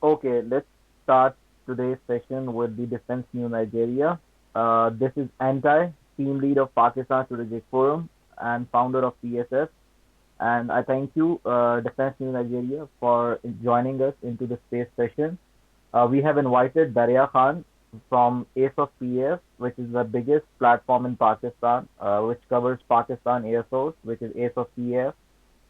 Okay, let's start today's session with the Defense News Nigeria. This is Anti, team lead of Pakistan Strategic Forum and founder of PSF. And I thank you, Defense News Nigeria, for joining us into the space session. We have invited Daria Khan from Ace of PF, which is the biggest platform in Pakistan, which covers Pakistan Air Force, which is Ace of PF.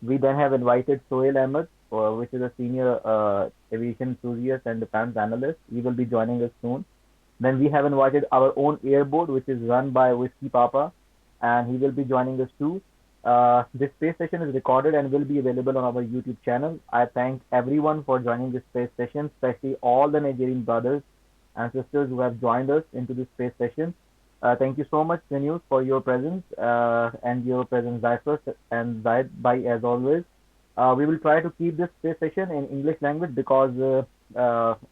We then have invited Sohail Ahmed, which is a senior aviation enthusiast and defense analyst. He will be joining us soon. Then we have invited our own airboat, which is run by Whiskey Papa, and he will be joining us too. This space session is recorded and will be available on our YouTube channel. I thank everyone for joining this space session, especially all the Nigerian brothers and sisters who have joined us into this space session. Thank you so much, News, for your presence and your presence, Zaifus and Zaid, by as always. We will try to keep this space session in English language because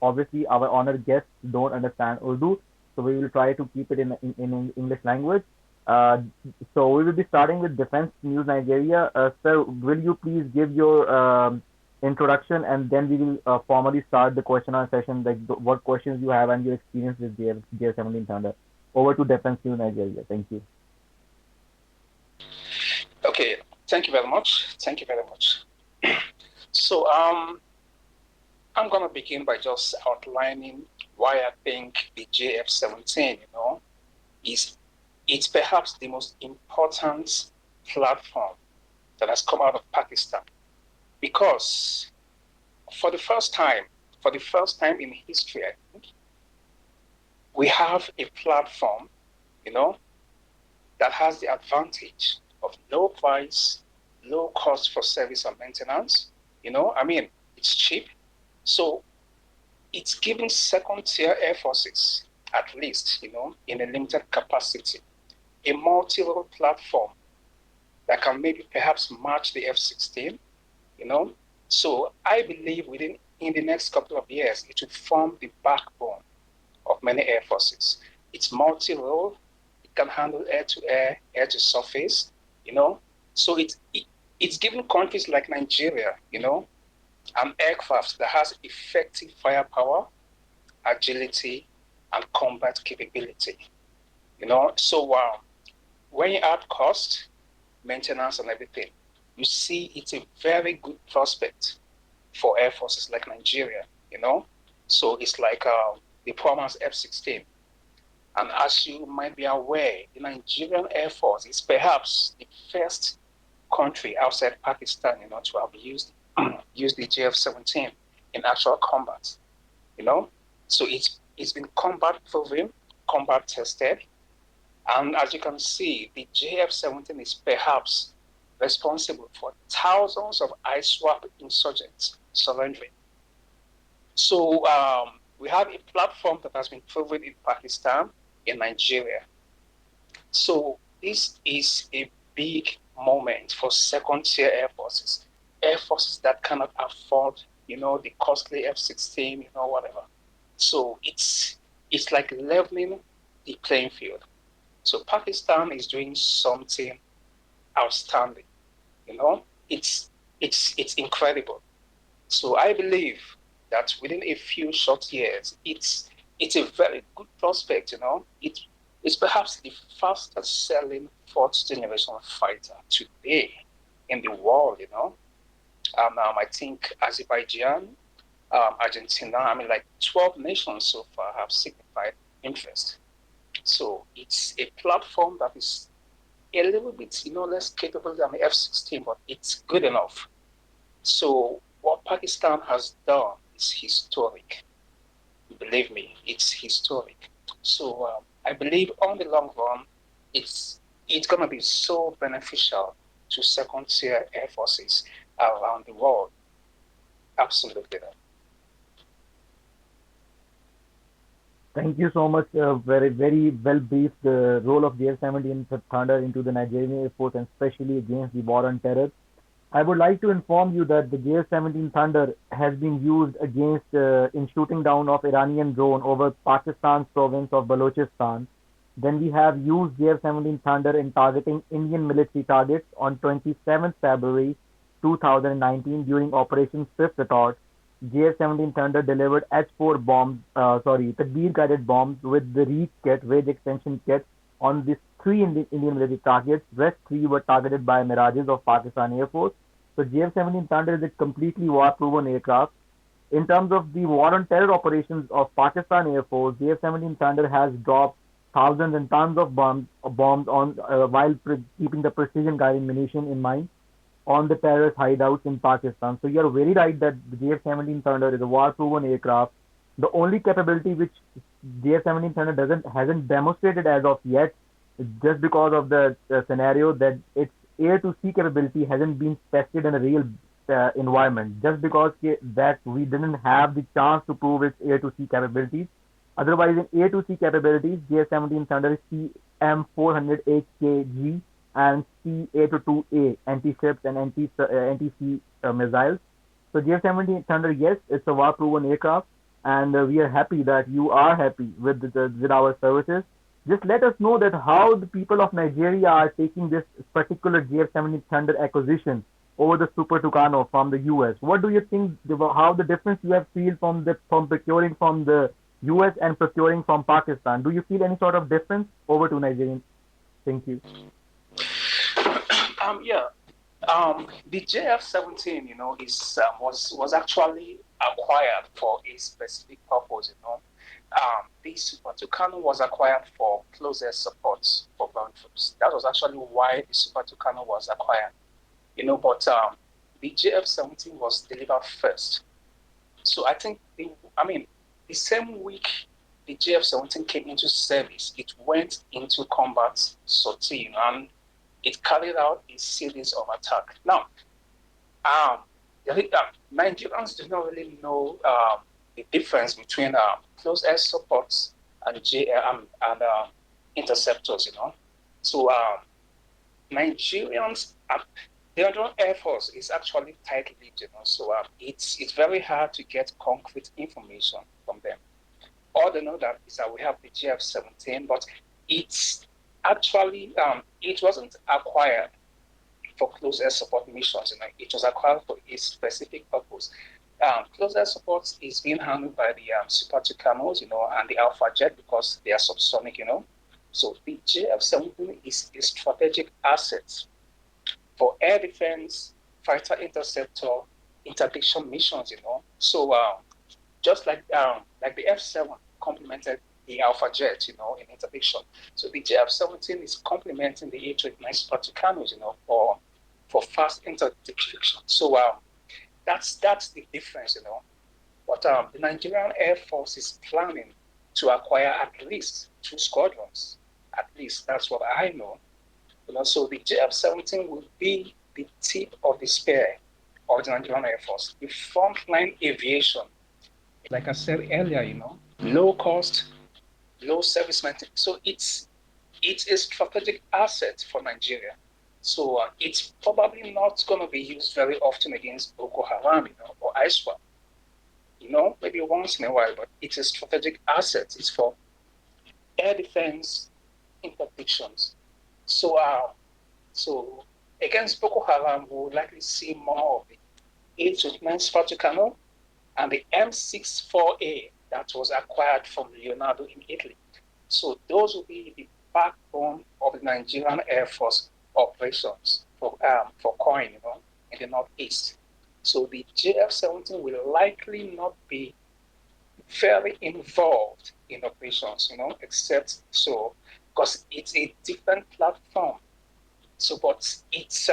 obviously our honored guests don't understand Urdu, so we will try to keep it in English language. Uh, so we will be starting with Defense News Nigeria. Sir, will you please give your introduction and then we will formally start the question answer session, like what questions you have and your experience with JF-17 Thunder. Over to Defense News Nigeria. Thank you. Okay, thank you very much. Thank you very much. So, I'm gonna begin by just outlining why I think the JF-17, is it's perhaps the most important platform that has come out of Pakistan, because for the first time in history, I think, we have a platform, that has the advantage of low price, low cost for service and maintenance. It's cheap. So it's giving second tier air forces, at least, in a limited capacity, a multi-role platform that can maybe perhaps match the F-16, So I believe in the next couple of years, it will form the backbone of many air forces. It's multi-role. It can handle air-to-air, air-to-surface, So it's giving countries like Nigeria, an aircraft that has effective firepower, agility, and combat capability. So when you add cost, maintenance, and everything, you see it's a very good prospect for air forces like Nigeria. So it's like the promised F-16. And as you might be aware, the Nigerian Air Force is perhaps the first country outside Pakistan, to have used the JF-17 in actual combat. So it's been combat proven, combat tested, and as you can see, the JF-17 is perhaps responsible for thousands of ISWAP insurgents surrendering. So we have a platform that has been proven in Pakistan, in Nigeria. So this is a big moment for second-tier air forces that cannot afford, the costly F-16, whatever. So it's like leveling the playing field. So Pakistan is doing something outstanding. It's incredible. So I believe that within a few short years, it's a very good prospect. It's perhaps the fastest selling fourth generation fighter today in the world. I think Azerbaijan, Argentina, like 12 nations so far have signified interest. So it's a platform that is a little bit, less capable than the F-16, but it's good enough. So what Pakistan has done is historic. Believe me, it's historic. So I believe on the long run, it's going to be so beneficial to second-tier air forces around the world. Absolutely. Thank you so much. Very, very well briefed the role of JF-17 Thunder into the Nigerian Air Force and especially against the war on terror. I would like to inform you that the JF-17 Thunder has been used against in shooting down of Iranian drone over Pakistan's province of Balochistan. Then we have used JF-17 Thunder in targeting Indian military targets on 27th February 2019 during Operation Swift Retort. JF-17 Thunder delivered H-4 bombs, Tadbir guided bombs with the Reach kit, range extension kit on these three Indian military targets. Rest three were targeted by Mirages of Pakistan Air Force. So JF-17 Thunder is a completely war-proven aircraft. In terms of the war on terror operations of Pakistan Air Force, JF-17 Thunder has dropped thousands and tons of bombs on while keeping the precision guided munition in mind on the terrorist hideouts in Pakistan. So you are very right that the JF-17 Thunder is a war-proven aircraft. The only capability which JF-17 Thunder doesn't hasn't demonstrated as of yet, just because of the scenario that its air-to-sea capability hasn't been tested in a real environment. Just because that we didn't have the chance to prove its air-to-sea capabilities. Otherwise, in air-to-sea capabilities, JF-17 Thunder is CM-400 HKG and C-802A anti-ships and anti-sea missiles. So JF-17 Thunder, yes, it's a war-proven aircraft, and we are happy that you are happy with our services. Just let us know that how the people of Nigeria are taking this particular JF-17 Thunder acquisition over the Super Tucano from the US. What do you think? How the difference you have feel from procuring from the US and procuring from Pakistan? Do you feel any sort of difference? Over to Nigerian. Thank you. Yeah. The JF-17, was actually acquired for a specific purpose. The Super Tucano was acquired for close air support for ground troops. That was actually why the Super Tucano was acquired. But the JF-17 was delivered first. So I think the same week the JF-17 came into service, it went into combat sortie, and it carried out a series of attacks. Now, Nigerians do not really know the difference between close air supports and interceptors. So Nigerians, the Nigerian Air Force is actually tight-lipped. So it's very hard to get concrete information from them. All they know that is that we have the JF-17, but it's actually it wasn't acquired for close air support missions. It was acquired for a specific purpose. Close air support is being handled by the Super Tucanos, and the Alpha Jet because they are subsonic. So the JF-17 is a strategic asset for air defense, fighter interceptor, interdiction missions. So just like the F-7 complemented the Alpha Jet, in interdiction. So the JF-17 is complementing the A-29 Super Tucanos, for fast interdiction. So that's the difference, But the Nigerian Air Force is planning to acquire at least 2 squadrons. At least that's what I know. So the JF-17 will be the tip of the spear of the Nigerian Air Force, the frontline aviation. Like I said earlier, low cost, low service maintenance. So it's a strategic asset for Nigeria. So it's probably not going to be used very often against Boko Haram, or ISWAP. Maybe once in a while, but it's a strategic asset. It's for air defense interdictions. So against Boko Haram, we will likely see more of the A-29 Super Tucano and the M64A that was acquired from Leonardo in Italy. So those will be the backbone of the Nigerian Air Force operations for COIN, in the Northeast. So the JF-17 will likely not be very involved in operations, except so because it's a different platform. So, but its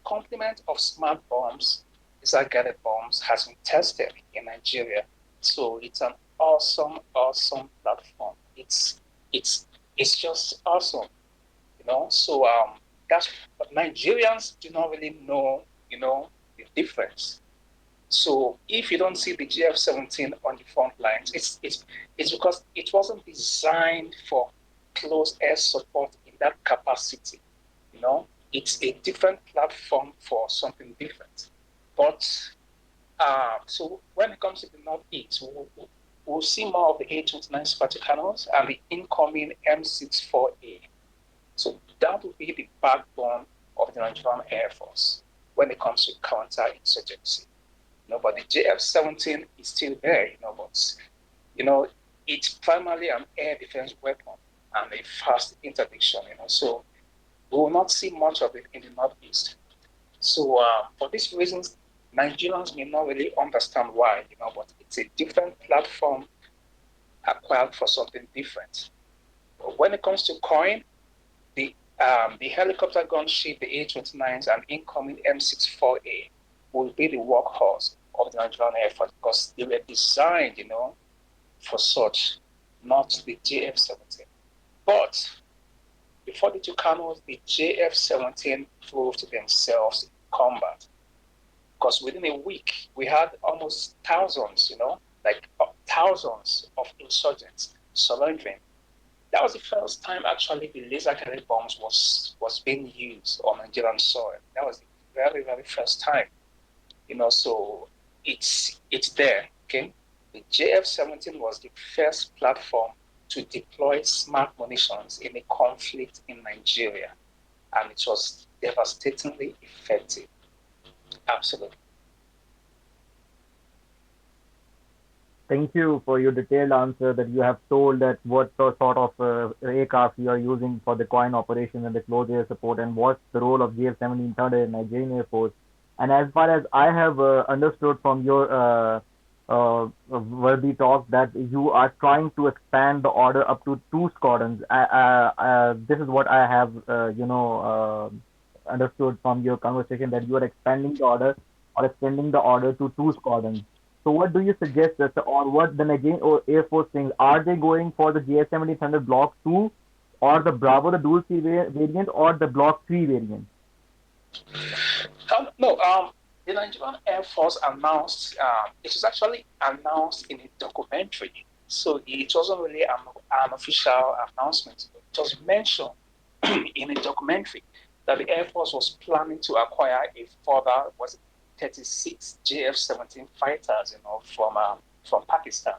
complement of smart bombs, missile-guided bombs, has been tested in Nigeria. So it's an awesome platform. It's just awesome, So but Nigerians do not really know, the difference. So if you don't see the JF-17 on the front lines, it's because it wasn't designed for close air support in that capacity. It's a different platform for something different. But so when it comes to the Northeast, we'll see more of the A-29 Super Tucanos and the incoming M64A. So that will be the backbone of the Nigerian Air Force when it comes to counterinsurgency. But the JF-17 is still there, but you know, it's primarily an air defense weapon and a fast interdiction, So we will not see much of it in the Northeast. So for these reasons, Nigerians may not really understand why, but it's a different platform acquired for something different. But when it comes to coin, the helicopter gunship, the A-29s and incoming M64A will be the workhorse of the Nigerian Air Force because they were designed, for such, not the JF-17. But before the Tucanos, the JF-17 proved themselves in combat because within a week we had almost thousands, like thousands of insurgents surrendering. That was the first time actually the laser cannon bombs was being used on Nigerian soil. That was the very, very first time. So it's there. Okay. The JF-17 was the first platform to deploy smart munitions in a conflict in Nigeria, and it was devastatingly effective. Absolutely. Thank you for your detailed answer that you have told that what sort of aircraft you are using for the coin operation and the close air support and what's the role of JF-17 Thunder in Nigerian Air Force. And as far as I have understood from your worthy talk that you are trying to expand the order up to two squadrons. This is what I have, understood from your conversation that you are expanding the order or extending the order to two squadrons. So what do you suggest that, or what the Nigerian Air Force thinks? Are they going for the JS-17 Thunder Block 2 or the Bravo, the dual C variant, or the Block 3 variant? No, the Nigerian Air Force announced, it was actually announced in a documentary. So it wasn't really an official announcement. It was mentioned in a documentary that the Air Force was planning to acquire a further 36 JF-17 fighters, from Pakistan.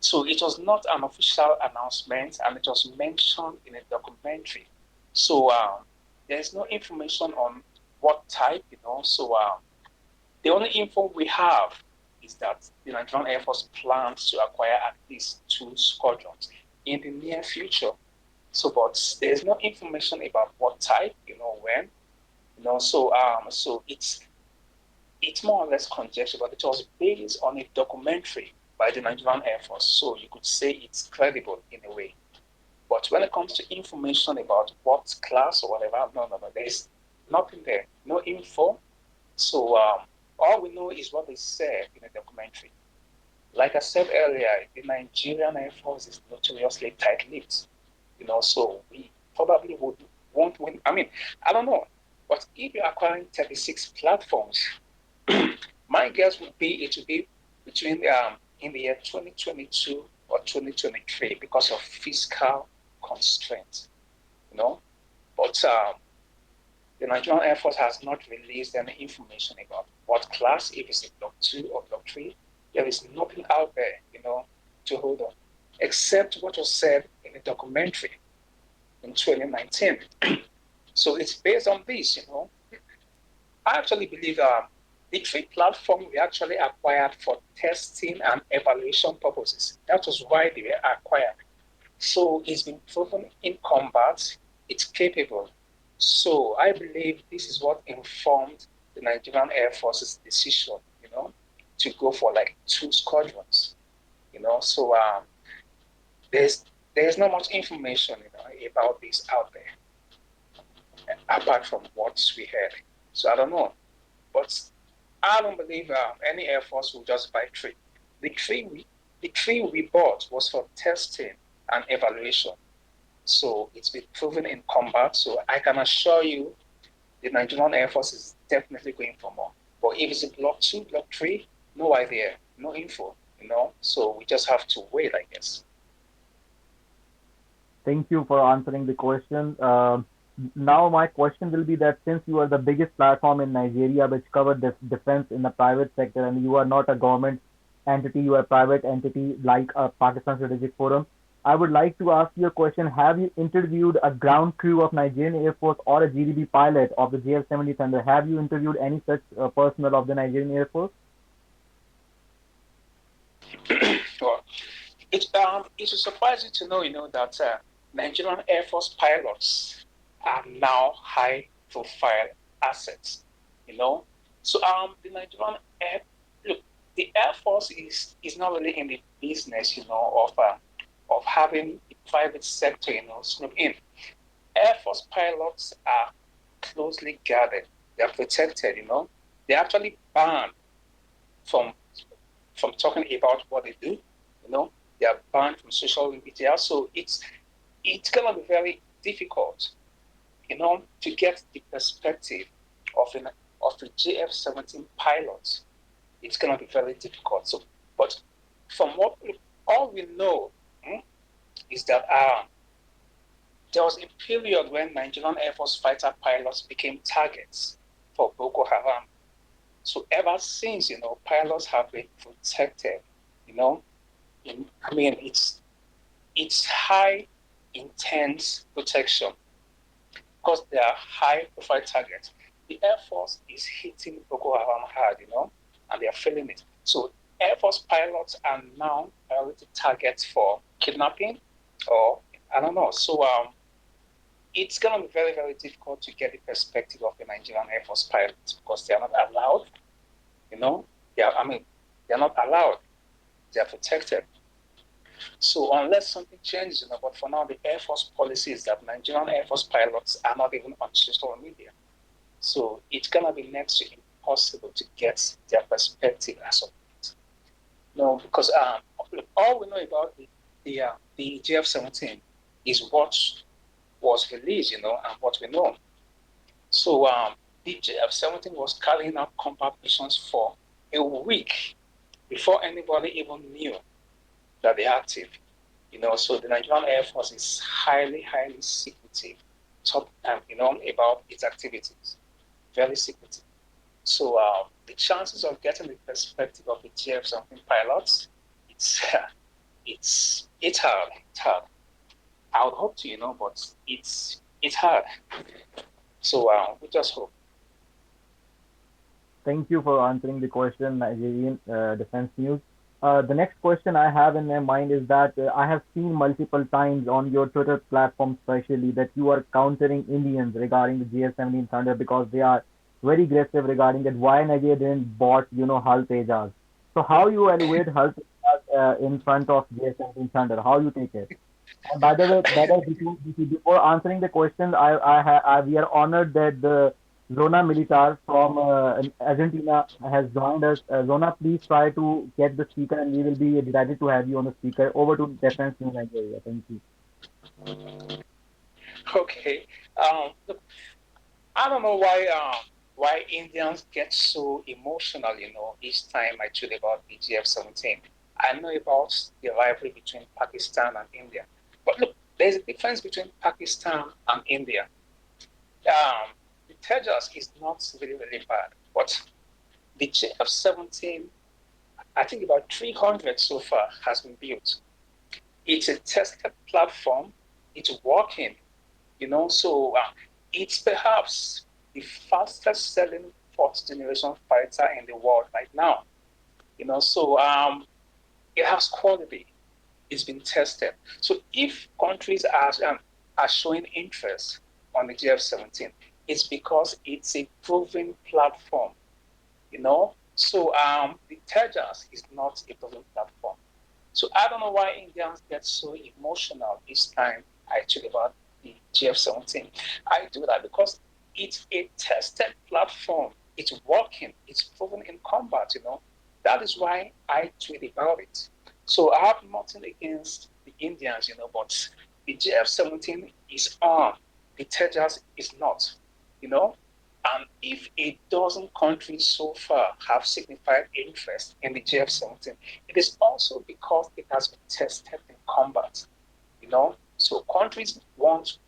So it was not an official announcement, and it was mentioned in a documentary. So there's no information on what type, So the only info we have is that the Nigerian Air Force plans to acquire at least two squadrons in the near future. So, but there's no information about what type, when, so it's more or less conjecture, but it was based on a documentary by the Nigerian Air Force. So you could say it's credible in a way. But when it comes to information about what class or whatever, no, there's nothing there, no info. So all we know is what they said in the documentary. Like I said earlier, the Nigerian Air Force is notoriously tight-lipped, so we probably won't win. I mean, I don't know, but if you're acquiring 36 platforms, my guess would be it would be between in the year 2022 or 2023 because of fiscal constraints, But the Nigerian Air Force has not released any information about what class, if it's a Block 2 or Block 3. There is nothing out there, to hold on, except what was said in the documentary in 2019. So it's based on this, I actually believe the three platform we actually acquired for testing and evaluation purposes. That was why they were acquired. So it's been proven in combat, it's capable. So I believe this is what informed the Nigerian Air Force's decision, to go for like two squadrons, So there's not much information, about this out there, apart from what we heard. So I don't know, but I don't believe any Air Force will just buy three. The three we bought was for testing and evaluation. So it's been proven in combat. So I can assure you the Nigerian Air Force is definitely going for more. But if it's a Block 2, Block 3, no idea, no info, So we just have to wait, I guess. Thank you for answering the question. Now my question will be that since you are the biggest platform in Nigeria which covered this defense in the private sector and you are not a government entity, you are a private entity like a Pakistan Strategic Forum, I would like to ask you a question. Have you interviewed a ground crew of Nigerian Air Force or a GDB pilot of the JF-17 Thunder? Have you interviewed any such personnel of the Nigerian Air Force? it will surprise you to know, that Nigerian Air Force pilots are now high-profile assets. So the Nigerian Air look, the Air Force is not really in the business, of having the private sector, swoop in. Air Force pilots are closely guarded. They are protected. They're actually banned from talking about what they do. They are banned from social media. So it's gonna be very difficult, to get the perspective of the JF-17 pilots. It's gonna be very difficult. So, but from what all we know, is that there was a period when Nigerian Air Force fighter pilots became targets for Boko Haram. So ever since, pilots have been protected. It's high, intense protection because they are high-profile targets. The Air Force is hitting Boko Haram hard, and they are feeling it. So Air Force pilots are now priority targets for kidnapping, or I don't know. So it's going to be very, very difficult to get the perspective of the Nigerian Air Force pilots because they are not allowed. They're not allowed. They are protected. So unless something changes, but for now, the Air Force policy is that Nigerian Air Force pilots are not even on social media. So it's going to be next to impossible to get their perspective as of it. Because all we know about the JF-17 is what was released, and what we know. So the JF-17 was carrying out combat missions for a week before anybody even knew that they're active. So the Nigerian Air Force is highly, highly secretive, about its activities, very secretive. So the chances of getting the perspective of the JF-17 pilots, it's hard. It's hard. I would hope to, but it's hard. So we just hope. Thank you for answering the question, Nigerian Defense News. The next question I have in my mind is that I have seen multiple times on your Twitter platform, especially, that you are countering Indians regarding the JF-17 Thunder because they are very aggressive regarding that why Nigeria didn't bought, Hull Tejas. So how you evaluate Hull Tejas in front of JF-17 Thunder? How you take it? And by the way, before answering the question, we are honored that the Zona militar from Argentina has joined us. Zona, please try to get the speaker, and we will be delighted to have you on the speaker. Over to Defense News Nigeria. Thank you. Okay. Look, I don't know why Indians get so emotional, each time I tweet about the JF-17. I know about the rivalry between Pakistan and India. But look, there's a difference between Pakistan and India. The Tejas is not really, really bad, but the JF-17, I think about 300 so far has been built. It's a tested platform. It's working, so it's perhaps the fastest selling fourth generation fighter in the world right now. So it has quality. It's been tested. So if countries are showing interest on the JF-17, it's because it's a proven platform. So the Tejas is not a proven platform. So I don't know why Indians get so emotional each time I talk about the JF-17. I do that because it's a tested platform. It's working. It's proven in combat. That is why I tweet about it. So I have nothing against the Indians, but the JF-17 is on. The Tejas is not. And if a dozen countries so far have signified interest in the JF-17, it is also because it has been tested in combat. So countries want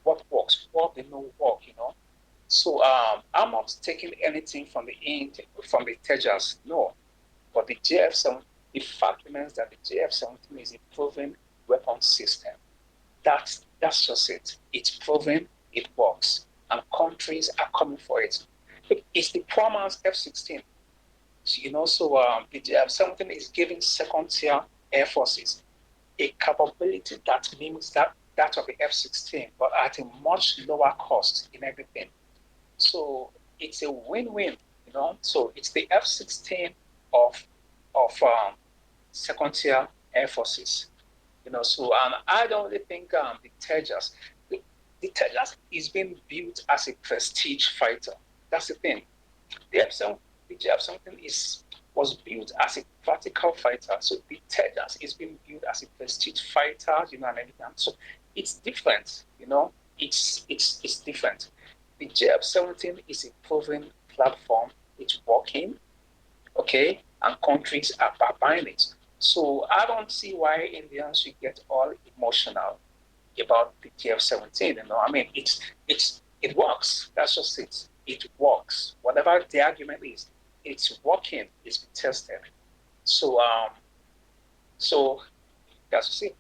what works, what they know work. So I'm not taking anything from the Tejas, no. But the JF-17, the fact remains that the JF-17 is a proven weapon system. That's just it. It's proven, it works, and countries are coming for it. It's the poor man's F-16. So the JF-17 is giving second-tier air forces a capability that mimics that of the F-16, but at a much lower cost in everything. So it's a win-win, you know. So it's the F-16 of second-tier air forces, you know. So I don't really think the Tejas, the Tejas is being built as a prestige fighter. That's the thing. The F-7, the JF-17 was built as a practical fighter. So the Tejas is being built as a prestige fighter, you know, and everything. So it's different, you know. It's different. The JF-17 is a proven platform. It's working, okay, and countries are buying it. So I don't see why Indians should get all emotional about the JF-17. You know, I mean, it works. That's just it. It works. Whatever the argument is, it's working. It's been tested. So so that's it.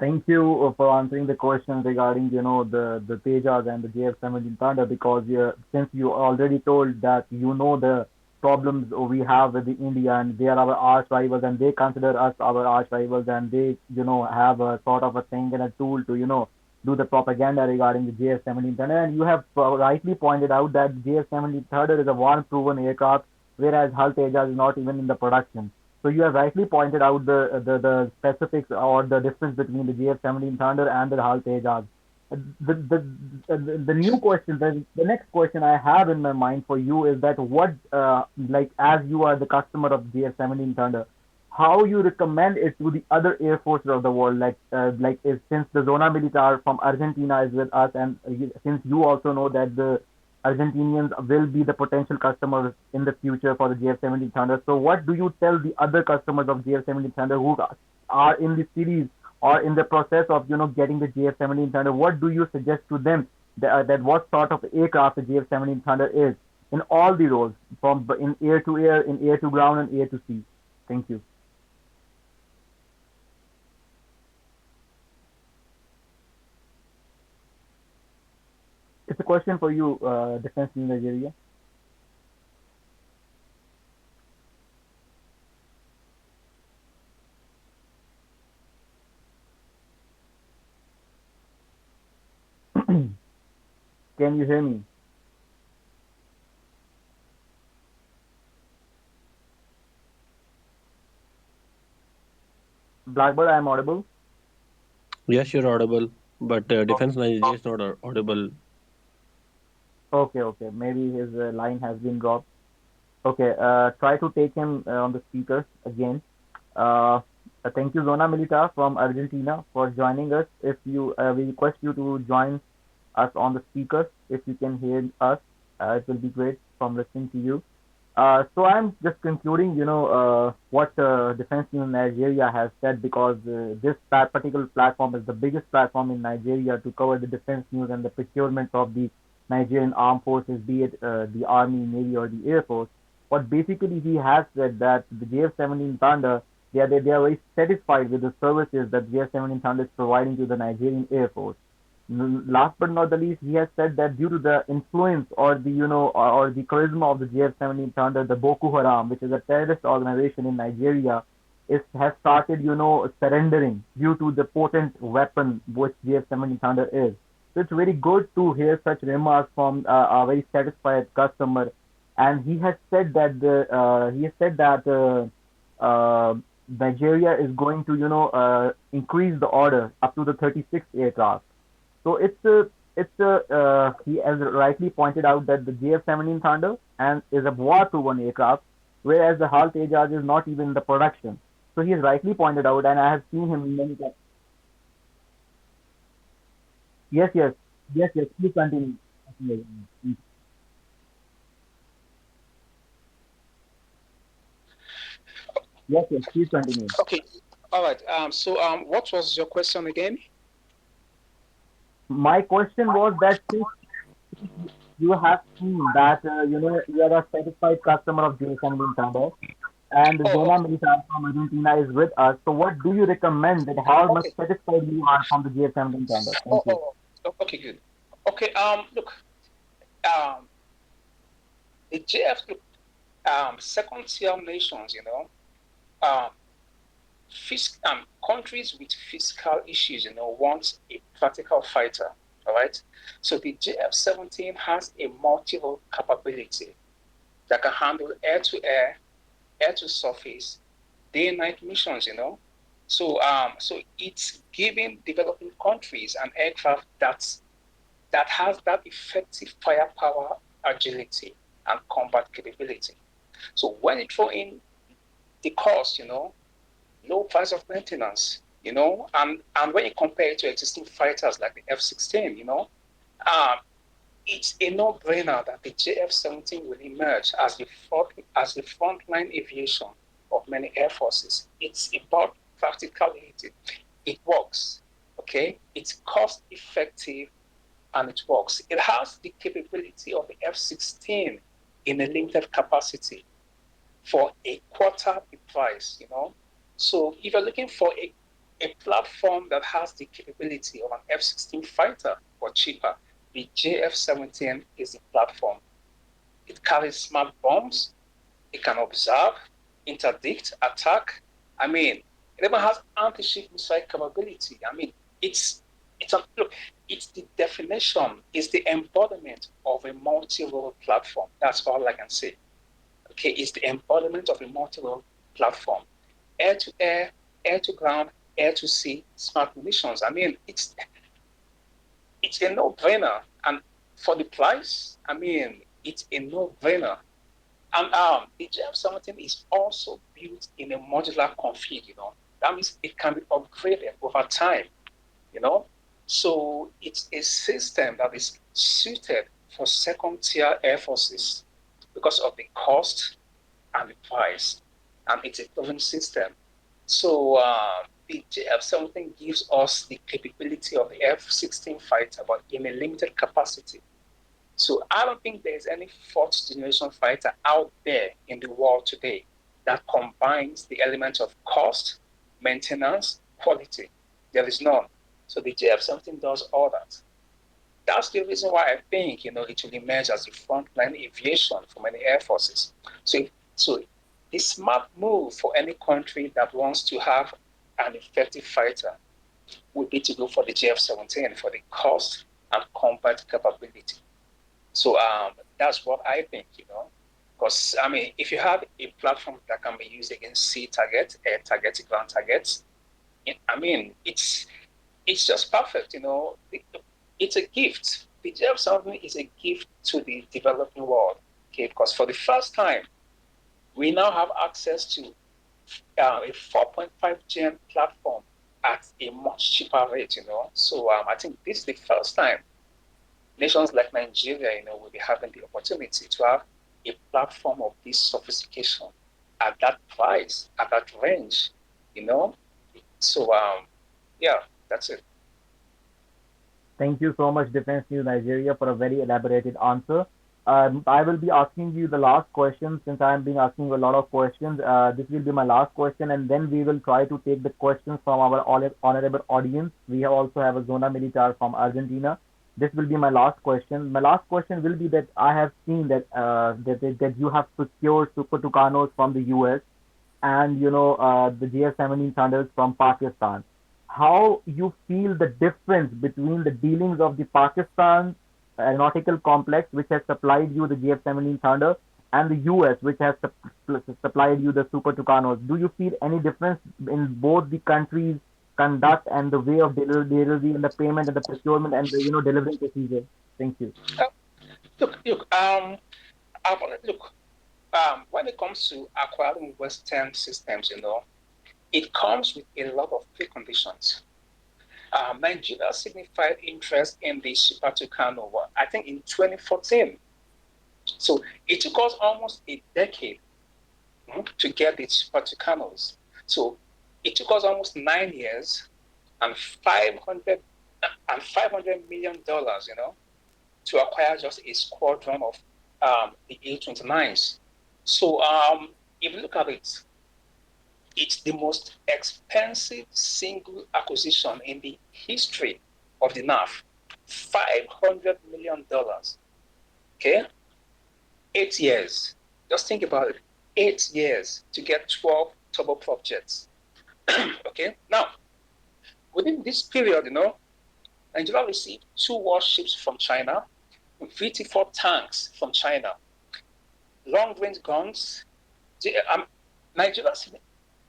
Thank you for answering the question regarding, the Tejas and the JF-17 Thunder, because since you already told that the problems we have with the India, and they are our arch rivals, and they consider us our arch rivals, and they have a sort of a thing and a tool to do the propaganda regarding the JF-17 Thunder, and you have rightly pointed out that JF-17 Thunder is a war-proven aircraft, whereas Hull Tejas is not even in the production. So you have rightly pointed out the specifics or the difference between the JF-17 Thunder and the Hull Tejas. The new question, the next question I have in my mind for you is that what, like, as you are the customer of JF-17 Thunder, how you recommend it to the other air forces of the world, since the Zona Militar from Argentina is with us, and since you also know that the Argentinians will be the potential customers in the future for the JF-17 Thunder. So, what do you tell the other customers of JF-17 Thunder who are in the series or in the process of getting the JF-17 Thunder? What do you suggest to them that what sort of aircraft the JF-17 Thunder is in all the roles, from in air to air, in air to ground, and air to sea? Thank you. It's a question for you, Defense News Nigeria. Can you hear me? Blackbird, I am audible. Yes, you're audible, but Defense Nigeria is not audible. Okay, okay. Maybe his line has been dropped. Okay, try to take him on the speaker again. Uh, Thank you, Zona Milita from Argentina, for joining us. If you, we request you to join us on the speaker. If you can hear us, it will be great from listening to you. So I'm just concluding, what Defense News Nigeria has said, because this particular platform is the biggest platform in Nigeria to cover the defense news and the procurement of the Nigerian armed forces, be it the army, navy, or the air force. But basically, he has said that the JF-17 Thunder, they are very satisfied with the services that JF-17 Thunder is providing to the Nigerian Air Force. Last but not the least, he has said that due to the influence or the or the charisma of the JF-17 Thunder, the Boko Haram, which is a terrorist organization in Nigeria, has started surrendering due to the potent weapon which JF-17 Thunder is. So it's very good to hear such remarks from a very satisfied customer, and he has said that Nigeria is going to increase the order up to the 36 aircraft. So he has rightly pointed out that the JF-17 Thunder and is a war-proven aircraft, whereas the HAL Tejas is not even in the production. So he has rightly pointed out, and I have seen him many times. Yes, yes, yes, yes. Please continue. Yes, yes. Please continue. Okay. All right. So what was your question again? My question was that since you have seen that you are a satisfied customer of JF-17 Thunder, and Oh, Zona Militar from Argentina is with us. So what do you recommend, that how much okay. satisfied you are from the JF-17 Thunder? Thank Oh, you. oh, okay, good. Okay. Look. Um, the JF, look, second tier nations, you know. um, countries with fiscal issues, want a practical fighter. All right. So the JF-17 has a multi-role capability that can handle air-to-air, air-to-surface, day-night missions. So it's giving developing countries an aircraft that has that effective firepower, agility, and combat capability. So when you throw in the cost, low price of maintenance, and when you compare it to existing fighters like the F-16, uh, it's a no-brainer that the JF-17 will emerge as the frontline aviation of many air forces. It's about practicality. It works, okay? It's cost-effective and it works. It has the capability of the F-16 in a limited capacity for a quarter the price. So if you're looking for a platform that has the capability of an F-16 fighter or cheaper, the JF-17 is the platform. It carries smart bombs. It can observe, interdict, attack. It even has anti-ship missile capability. It's the definition, it's the embodiment of a multi-role platform. That's all I can say. Okay, it's the embodiment of a multi-role platform. Air-to-air, air-to-ground, air-to-sea, smart munitions. It's a no-brainer. And for the price, it's a no-brainer. And the JF-17 is also built in a modular config. That means it can be upgraded over time, you know. So it's a system that is suited for second-tier air forces because of the cost and the price, and it's a proven system. So the JF-17 gives us the capability of the F-16 fighter, but in a limited capacity. So I don't think there's any fourth generation fighter out there in the world today that combines the elements of cost, maintenance, quality. There is none. So the JF-17 does all that. That's the reason why I think it will emerge as the frontline aviation for many air forces. So the smart move for any country that wants to have an effective fighter would be to go for the JF-17 for the cost and combat capability. So that's what I think, because if you have a platform that can be used against sea targets, air targets, ground targets, it's just perfect, It's a gift. The JF-17 is a gift to the developing world, okay? Because for the first time, we now have access to a 4.5 gen platform at a much cheaper rate, So I think this is the first time nations like Nigeria, will be having the opportunity to have a platform of this sophistication at that price, at that range, So, yeah, that's it. Thank you so much, Defense News Nigeria, for a very elaborated answer. I will be asking you the last question since I am being asking you a lot of questions. This will be my last question, and then we will try to take the questions from our honorable audience. We also have a Zona Militar from Argentina. This will be my last question. My last question will be that I have seen that you have procured Super Tucanos from the US and the JF-17 Thunders from Pakistan. How you feel the difference between the dealings of the Pakistan aeronautical complex, which has supplied you the JF-17 Thunder, and the US, which has supplied you the Super Tucanos? Do you feel any difference in both the countries' conduct and the way of delivery and the payment and the procurement and the delivering procedure? Thank you. Look, when it comes to acquiring Western systems, it comes with a lot of preconditions. Nigeria signified interest in the Super Tucano, I think in 2014. So it took us almost a decade to get the Super Tucanos. So it took us almost 9 years and $500 million, to acquire just a squadron of the A-29s. So if you look at it, it's the most expensive single acquisition in the history of the NAF. $500 million. Okay? 8 years. Just think about it. 8 years to get 12 turboprop jets. Okay, now within this period, Nigeria received 2 warships from China, VT-4 tanks from China, long-range guns. Nigeria,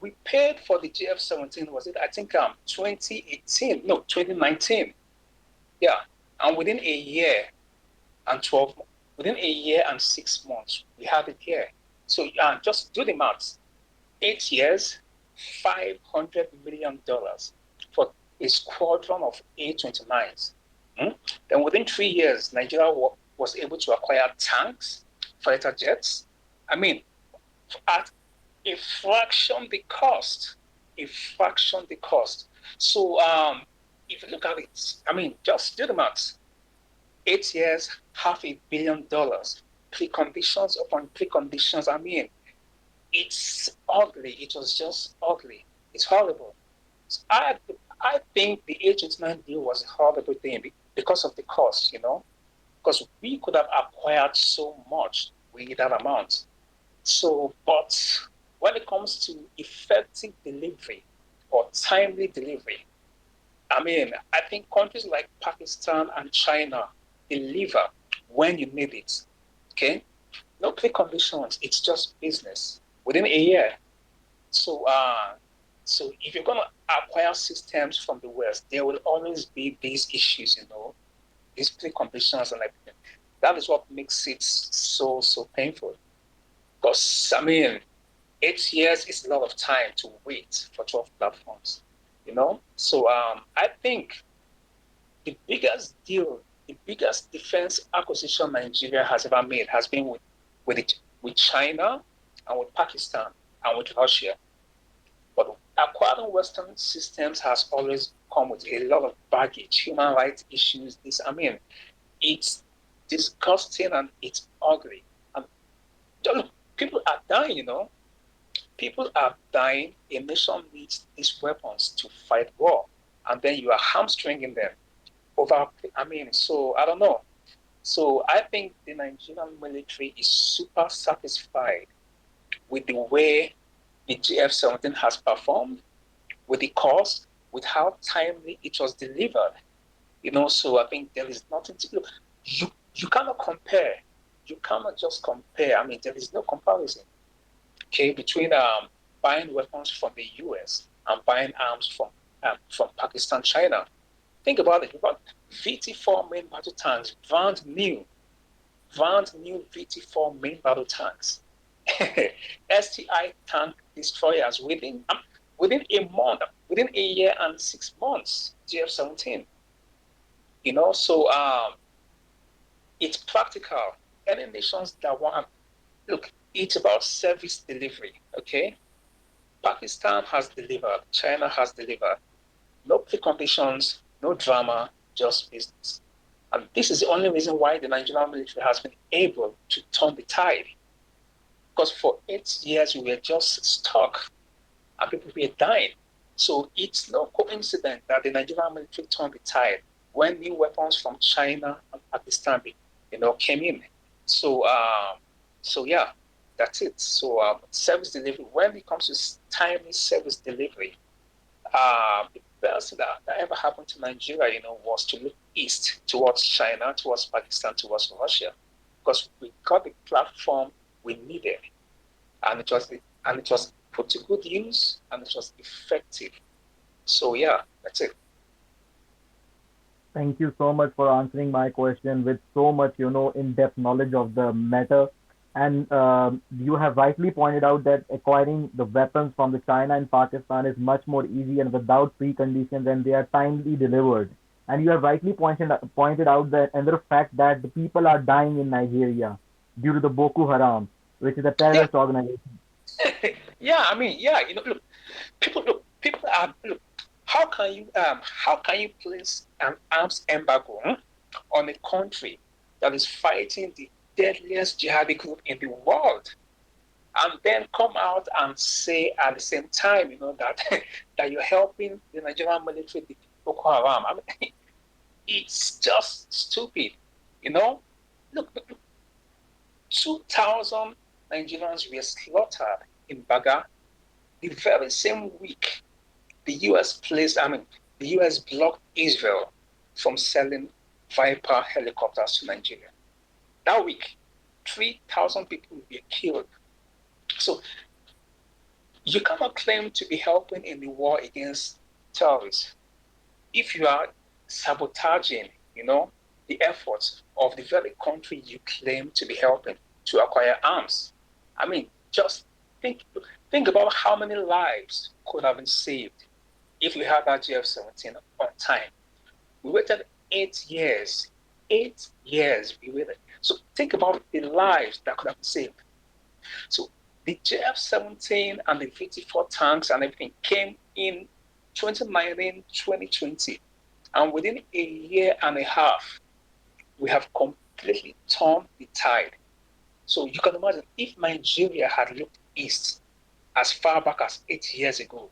we paid for the JF-17, was it, I think, 2018, no, 2019. Yeah, and within a year and 6 months, we have it here. So just do the maths. 8 years, $500 million for a squadron of A-29s. Then within 3 years, Nigeria was able to acquire tanks, fighter jets. I mean, at a fraction the cost. So if you look at it, I mean, just do the maths. 8 years, $500 million. Preconditions upon preconditions. I mean, it's ugly. It was just ugly. It's horrible. I think the A-29 deal was a horrible thing because of the cost, because we could have acquired so much with that amount. So, but when it comes to effective delivery or timely delivery, I mean, I think countries like Pakistan and China deliver when you need it. Okay? No preconditions. It's just business within a year. So, so if you're going to acquire systems from the West, there will always be these issues, these preconditions and everything. That is what makes it so painful. Because, I mean, 8 years is a lot of time to wait for 12 platforms, So I think the biggest deal, the biggest defense acquisition Nigeria has ever made has been with China and with Pakistan and with Russia. But acquiring Western systems has always come with a lot of baggage, human rights issues. It's disgusting and it's ugly. And people are dying, People are dying. A nation needs these weapons to fight war. And then you are hamstringing them over, so I don't know. So I think the Nigerian military is super satisfied with the way the JF-17 has performed, with the cost, with how timely it was delivered. So I think there is nothing to do. You cannot compare. You cannot just compare. There is no comparison. Okay, between buying weapons from the US and buying arms from Pakistan, China. Think about it. You've got VT-4 main battle tanks, brand new VT-4 main battle tanks, STI tank destroyers within a month, within a year and 6 months. JF-17. So it's practical. Any nations that want, look, it's about service delivery. Okay, Pakistan has delivered, China has delivered. No preconditions, no drama, just business. And this is the only reason why the Nigerian military has been able to turn the tide. Because for 8 years, we were just stuck and people were dying. So it's no coincidence that the Nigerian military turned the tide when new weapons from China and Pakistan, came in. So, yeah, that's it. So service delivery, when it comes to timely service delivery, the best thing that ever happened to Nigeria, was to look east towards China, towards Pakistan, towards Russia, because we got the platform we needed, and it was put to good use, and it was effective. So yeah, that's it. Thank you so much for answering my question with so much, in-depth knowledge of the matter. And you have rightly pointed out that acquiring the weapons from the China and Pakistan is much more easy and without preconditions, and they are timely delivered. And you have rightly pointed out that another fact that the people are dying in Nigeria due to the Boko Haram, which is a Yeah, terrorist organization. yeah. People are look. How can you place an arms embargo on a country that is fighting the deadliest jihadi group in the world, and then come out and say at the same time, that that you're helping the Nigerian military defeat Boko Haram? It's just stupid. Look, 2,000 Nigerians were slaughtered in Baga the very same week, the U.S. blocked Israel from selling Viper helicopters to Nigeria. That week, 3,000 people were killed. So you cannot claim to be helping in the war against terrorists if you are sabotaging, the efforts of the very country you claim to be helping to acquire arms. I mean, just think about how many lives could have been saved if we had that JF-17 on time. We waited 8 years. 8 years we waited. So think about the lives that could have been saved. So the JF-17 and the VT-4 tanks and everything came in 2019, 2020. And within a year and a half, we have completely turned the tide. So you can imagine if Nigeria had looked east as far back as 8 years ago.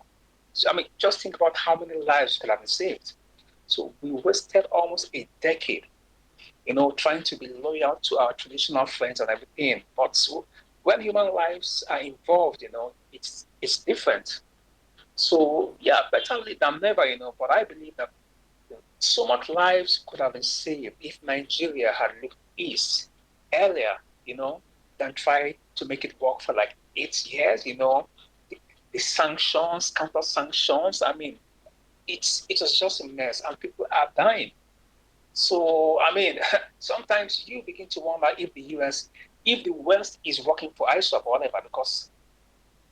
So, just think about how many lives could have been saved. So we wasted almost a decade, trying to be loyal to our traditional friends and everything. But when human lives are involved, it's different. So yeah, better late than never, but I believe that so much lives could have been saved if Nigeria had looked east earlier, than try to make it work for like 8 years, the sanctions, counter sanctions. It was just a mess and people are dying. So, sometimes you begin to wonder if the West is working for ISOP or whatever, because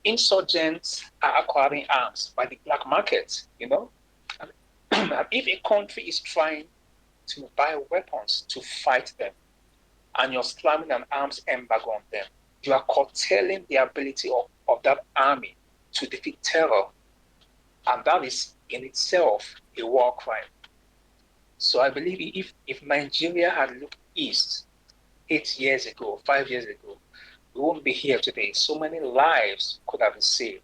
insurgents are acquiring arms by the black market, if a country is trying to buy weapons to fight them and you're slamming an arms embargo on them, you are curtailing the ability of that army to defeat terror. And that is in itself a war crime. So I believe if Nigeria had looked east 8 years ago, 5 years ago, we wouldn't be here today. So many lives could have been saved.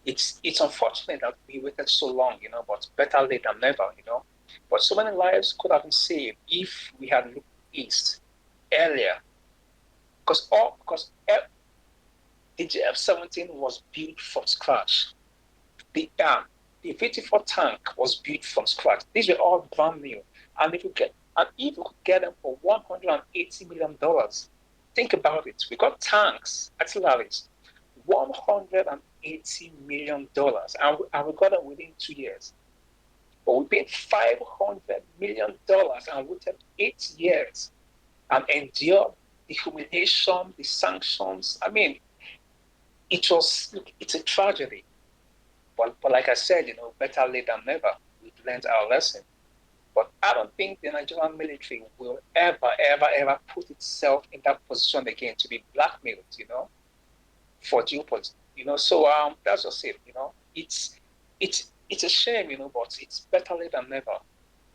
It's unfortunate that we waited so long, but better late than never, But so many lives could have been saved if we had looked east earlier. Because the JF-17 was built from scratch. The VT-4 tank was built from scratch. These were all brand new. And if we could get them for $180 million, think about it. We got tanks, artilleries, $180 million, and we got them within 2 years. But we paid $500 million and waited 8 years and endured the humiliation, the sanctions. It's a tragedy. But like I said, better late than never. We've learned our lesson. But I don't think the Nigerian military will ever put itself in that position again to be blackmailed, for geopolitics. So that's just it, It's a shame, but it's better late than never.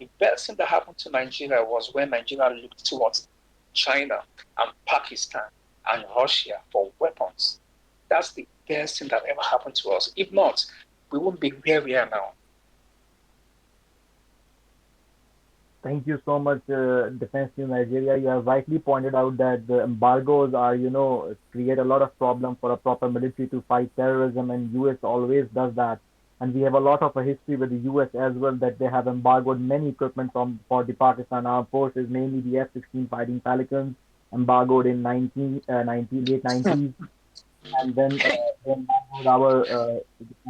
The best thing that happened to Nigeria was when Nigeria looked towards China and Pakistan and Russia for weapons. That's the best thing that ever happened to us. If not, we wouldn't be where we are now. Thank you so much, Defense News Nigeria. You have rightly pointed out that the embargoes are, create a lot of problem for a proper military to fight terrorism, and US always does that. And we have a lot of a history with the US as well, that they have embargoed many equipment for the Pakistan Armed Forces, mainly the F-16 Fighting Falcons, embargoed in late 90s, and then our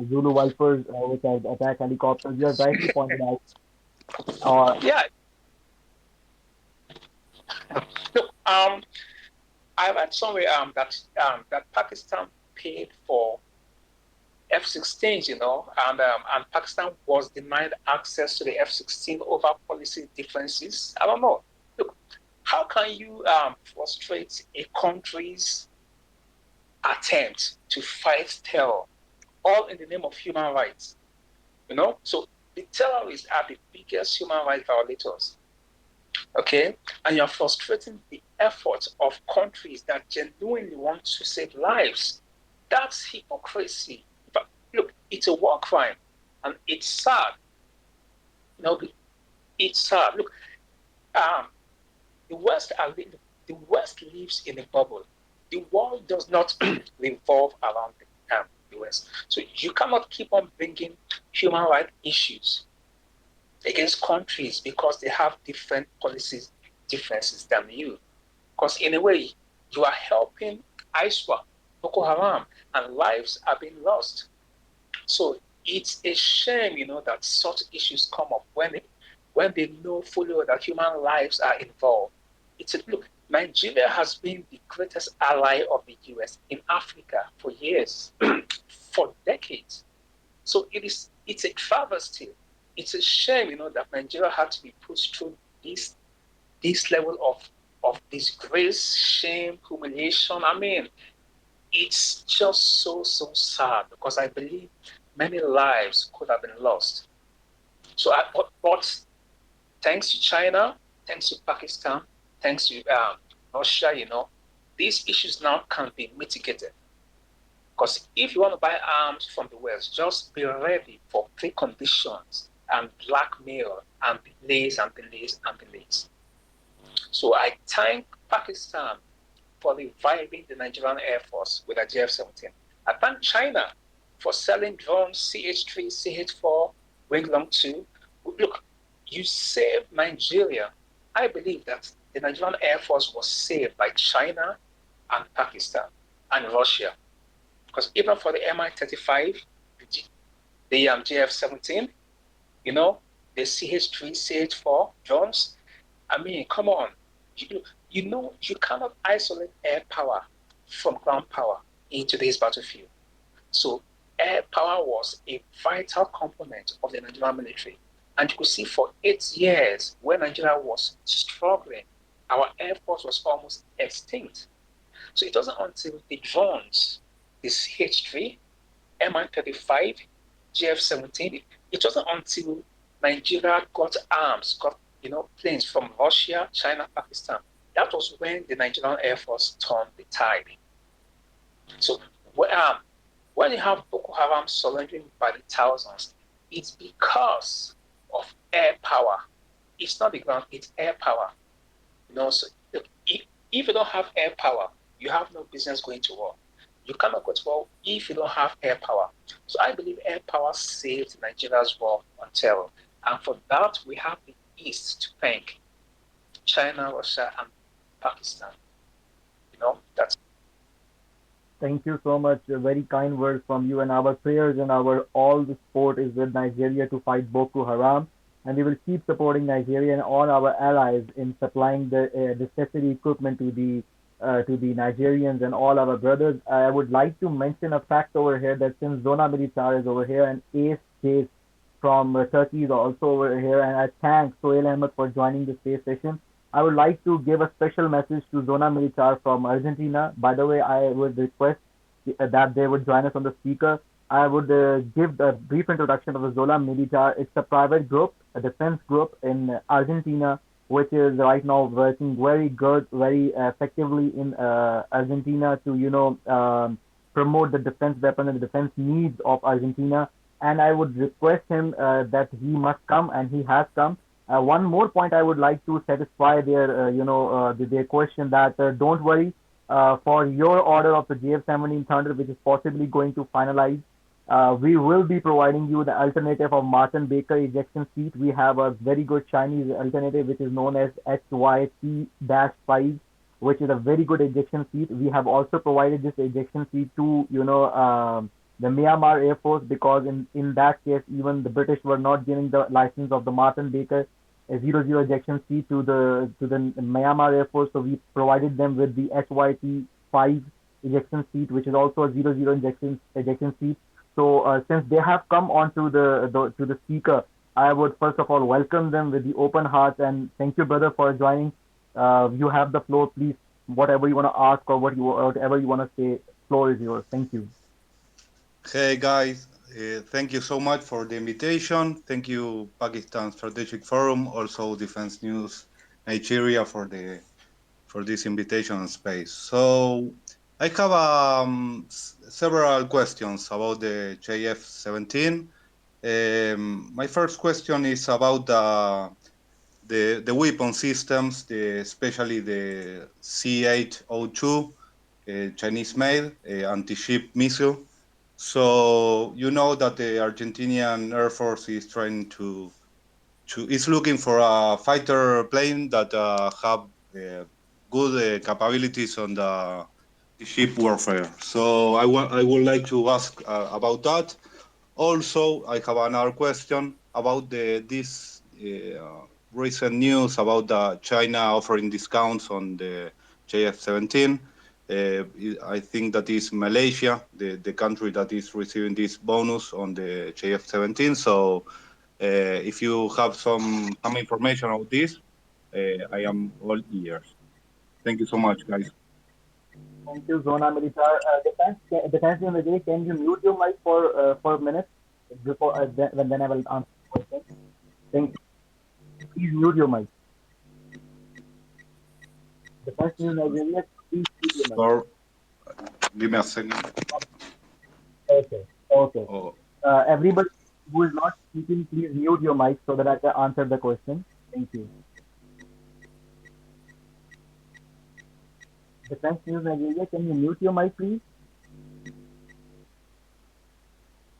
Zulu Vipers, which are attack helicopters. You have rightly pointed out. Yeah. Look, I read somewhere that Pakistan paid for F-16s, and Pakistan was denied access to the F-16 over policy differences. I don't know. Look, how can you frustrate a country's attempt to fight terror, all in the name of human rights? So the terrorists are the biggest human rights violators. Okay, and you're frustrating the efforts of countries that genuinely want to save lives. That's hypocrisy. But look, it's a war crime, and it's sad. It's sad. Look, the West lives in a bubble. The world does not revolve around the West. So you cannot keep on bringing human rights issues against countries because they have different policies differences than you. Because in a way, you are helping ISWA, Boko Haram, and lives are being lost. So it's a shame, that such issues come up when they know fully well that human lives are involved. Look, Nigeria has been the greatest ally of the US in Africa for years, for decades. So it's a travesty. It's a shame, that Nigeria had to be pushed through this level of disgrace, shame, humiliation. I mean, it's just so sad because I believe many lives could have been lost. So, but thanks to China, thanks to Pakistan, thanks to Russia, these issues now can be mitigated. Because if you want to buy arms from the West, just be ready for preconditions and blackmail and delays and delays and delays. So I thank Pakistan for reviving the Nigerian Air Force with a JF-17. I thank China for selling drones CH-3, CH-4, Winglong 2. Look, you saved Nigeria. I believe that the Nigerian Air Force was saved by China and Pakistan and Russia. Because even for the Mi-35, the JF-17, the CH-3, CH-4 drones, I mean, come on. You cannot isolate air power from ground power in today's battlefield. So air power was a vital component of the Nigerian military. And you could see for 8 years when Nigeria was struggling, our air force was almost extinct. So it wasn't until the drones, the CH-3, Mi-35, JF-17, it wasn't until Nigeria got arms, got planes from Russia, China, Pakistan. That was when the Nigerian Air Force turned the tide. So when you have Boko Haram surrendering by the thousands, it's because of air power. It's not the ground, it's air power. So if you don't have air power, you have no business going to war. You cannot go to war if you don't have air power. So I believe air power saved Nigeria's war on terror. And for that, we have the East to thank: China, Russia, and Pakistan. That's. Thank you so much. Very kind words from you. And our prayers and our all the support is with Nigeria to fight Boko Haram. And we will keep supporting Nigeria and all our allies in supplying the necessary equipment to the Nigerians and all our brothers. I would like to mention a fact over here that since Zona Militar is over here and Ace Chase from Turkey is also over here, and I thank Sohail Ahmed for joining the space session. I would like to give a special message to Zona Militar from Argentina. By the way, I would request that they would join us on the speaker. I would give a brief introduction of the Zona Militar. It's a private group, a defense group in Argentina, which is right now working very good, very effectively in Argentina to promote the defense weapon and the defense needs of Argentina. And I would request him that he must come, and he has come. One more point I would like to satisfy their question that don't worry, for your order of the JF-17 Thunder, which is possibly going to finalize, we will be providing you the alternative of Martin Baker ejection seat. We have a very good Chinese alternative, which is known as HYT-5, which is a very good ejection seat. We have also provided this ejection seat to, the Myanmar Air Force, because in that case, even the British were not giving the license of the Martin Baker 00 ejection seat to the Myanmar Air Force. So we provided them with the HYT-5 ejection seat, which is also a 00 ejection seat. So since they have come onto the speaker, I would first of all welcome them with the open hearts, and thank you, brother, for joining. You have the floor, please. Whatever you want to ask or whatever you want to say, floor is yours. Thank you. Hey guys, thank you so much for the invitation. Thank you, Pakistan Strategic Forum, also Defense News Nigeria for this invitation and space. So I have several questions about the JF-17. My first question is about the weapon systems, especially the C-802 Chinese-made anti-ship missile. So you know that the Argentinian Air Force is trying to is looking for a fighter plane that have good capabilities on the ship warfare. So I would like to ask about that. Also, I have another question about this recent news about China offering discounts on the JF-17. I think that is Malaysia, the country that is receiving this bonus on the JF-17. So, if you have some information about this, I am all ears. Thank you so much, guys. Thank you, Zona Militar. Defense News Nigeria, can you mute your mic for a minute before then I will answer the question. Thank you. Please mute your mic. Defense News Nigeria, please mute your mic. So, give me a second. Okay. Okay. Oh, Everybody who is not speaking, please mute your mic so that I can answer the question. Thank you. Defense News Nigeria, can you mute your mic, please?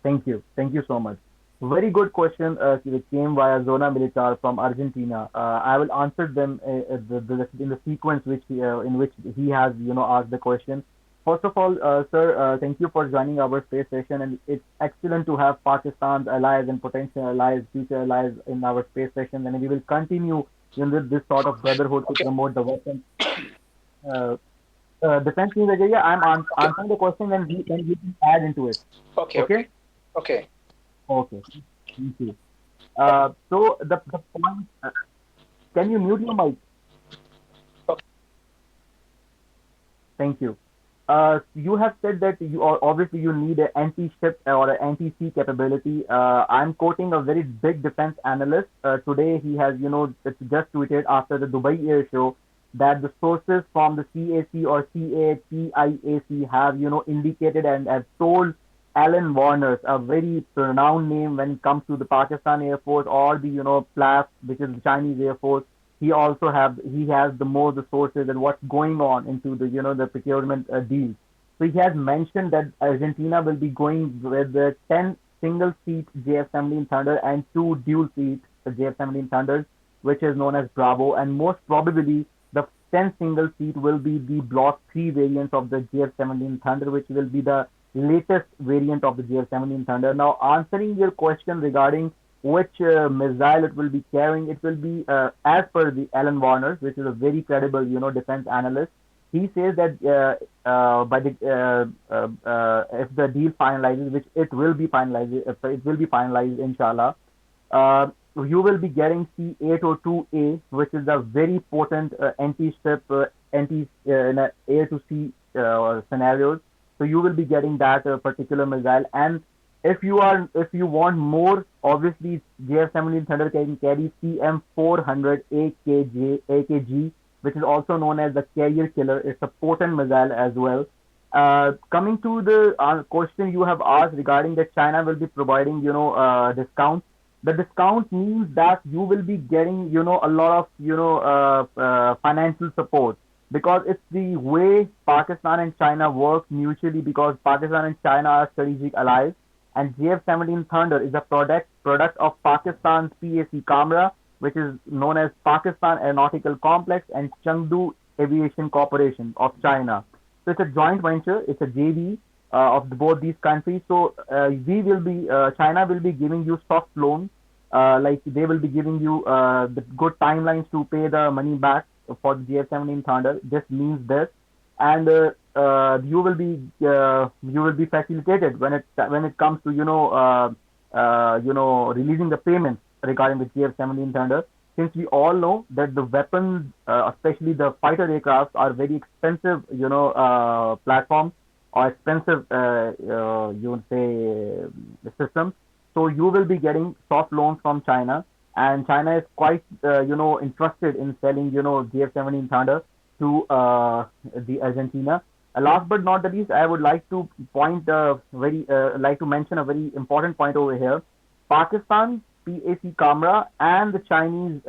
Thank you. Thank you so much. Very good question which came via Zona Militar from Argentina. I will answer them in the sequence in which he has asked the question. First of all, sir, thank you for joining our space session, and it's excellent to have Pakistan's allies and potential allies, future allies in our space session, and we will continue with this sort of brotherhood to promote the weapons. Uh, Defense News Nigeria, I'm answering the question, and we can add into it. Okay. Okay. Okay. Okay. Thank you. So the point, can you mute your mic? Okay. Thank you. You have said that obviously you need an anti-ship or an anti-sea capability. I'm quoting a very big defense analyst. Today he has, it's just tweeted after the Dubai Air Show that the sources from the CAC or CAPIAC have, indicated and have told Alan Warner, a very renowned name when it comes to the Pakistan Air Force or the PLAF, which is the Chinese Air Force. He has the more the sources and what's going on into the the procurement deals. So he has mentioned that Argentina will be going with the 10 single seat JF-17 Thunder and 2 dual seat JF-17 Thunders, which is known as Bravo, and most probably the 10 single seat will be the Block-3 variants of the JF-17 Thunder, which will be the latest variant of the JF-17 Thunder. Now, answering your question regarding which missile it will be carrying, it will be as per the Alan Warner, which is a very credible, defense analyst. He says that by the if the deal finalizes, which it will be finalized, inshallah. You will be getting C-802A, which is a very potent anti-ship, in air to sea scenarios. So you will be getting that particular missile. And if you want more, obviously JF-17 Thunder can carry CM-400 AKG, which is also known as the carrier killer. It's a potent missile as well. Coming to the question you have asked regarding that China will be providing, discounts. The discount means that you will be getting, a lot of, financial support, because it's the way Pakistan and China work mutually, because Pakistan and China are strategic allies, and JF-17 Thunder is a product of Pakistan's PAC Kamra, which is known as Pakistan Aeronautical Complex, and Chengdu Aviation Corporation of China. So it's a joint venture, it's a JV of both these countries. So China will be giving you soft loans, like they will be giving you the good timelines to pay the money back for the JF-17 Thunder. This means this, and you will be facilitated when it comes to releasing the payments regarding the JF-17 Thunder. Since we all know that the weapons, especially the fighter aircraft, are very expensive, platforms or expensive, you would say, systems. So you will be getting soft loans from China, and China is quite, interested in selling, JF-17 Thunder to the Argentina. Last but not the least, I would like to mention a very important point over here. Pakistan, PAC Kamra, and the Chinese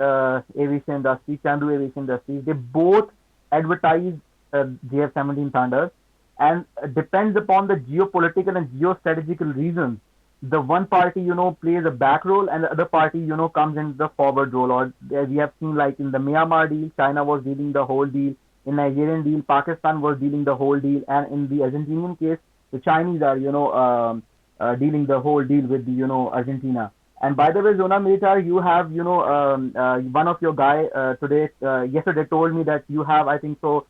aviation industry, Chengdu Aviation Industries, they both advertise JF-17 Thunder. and depends upon the geopolitical and geostrategical reasons. The one party, plays a back role, and the other party, comes in the forward role. Or we have seen, like in the Myanmar deal, China was dealing the whole deal. In Nigerian deal, Pakistan was dealing the whole deal, and in the Argentinian case, the Chinese are, dealing the whole deal with the, Argentina. And by the way, Zona Militar, you have, one of your guy yesterday told me that you have, I think so,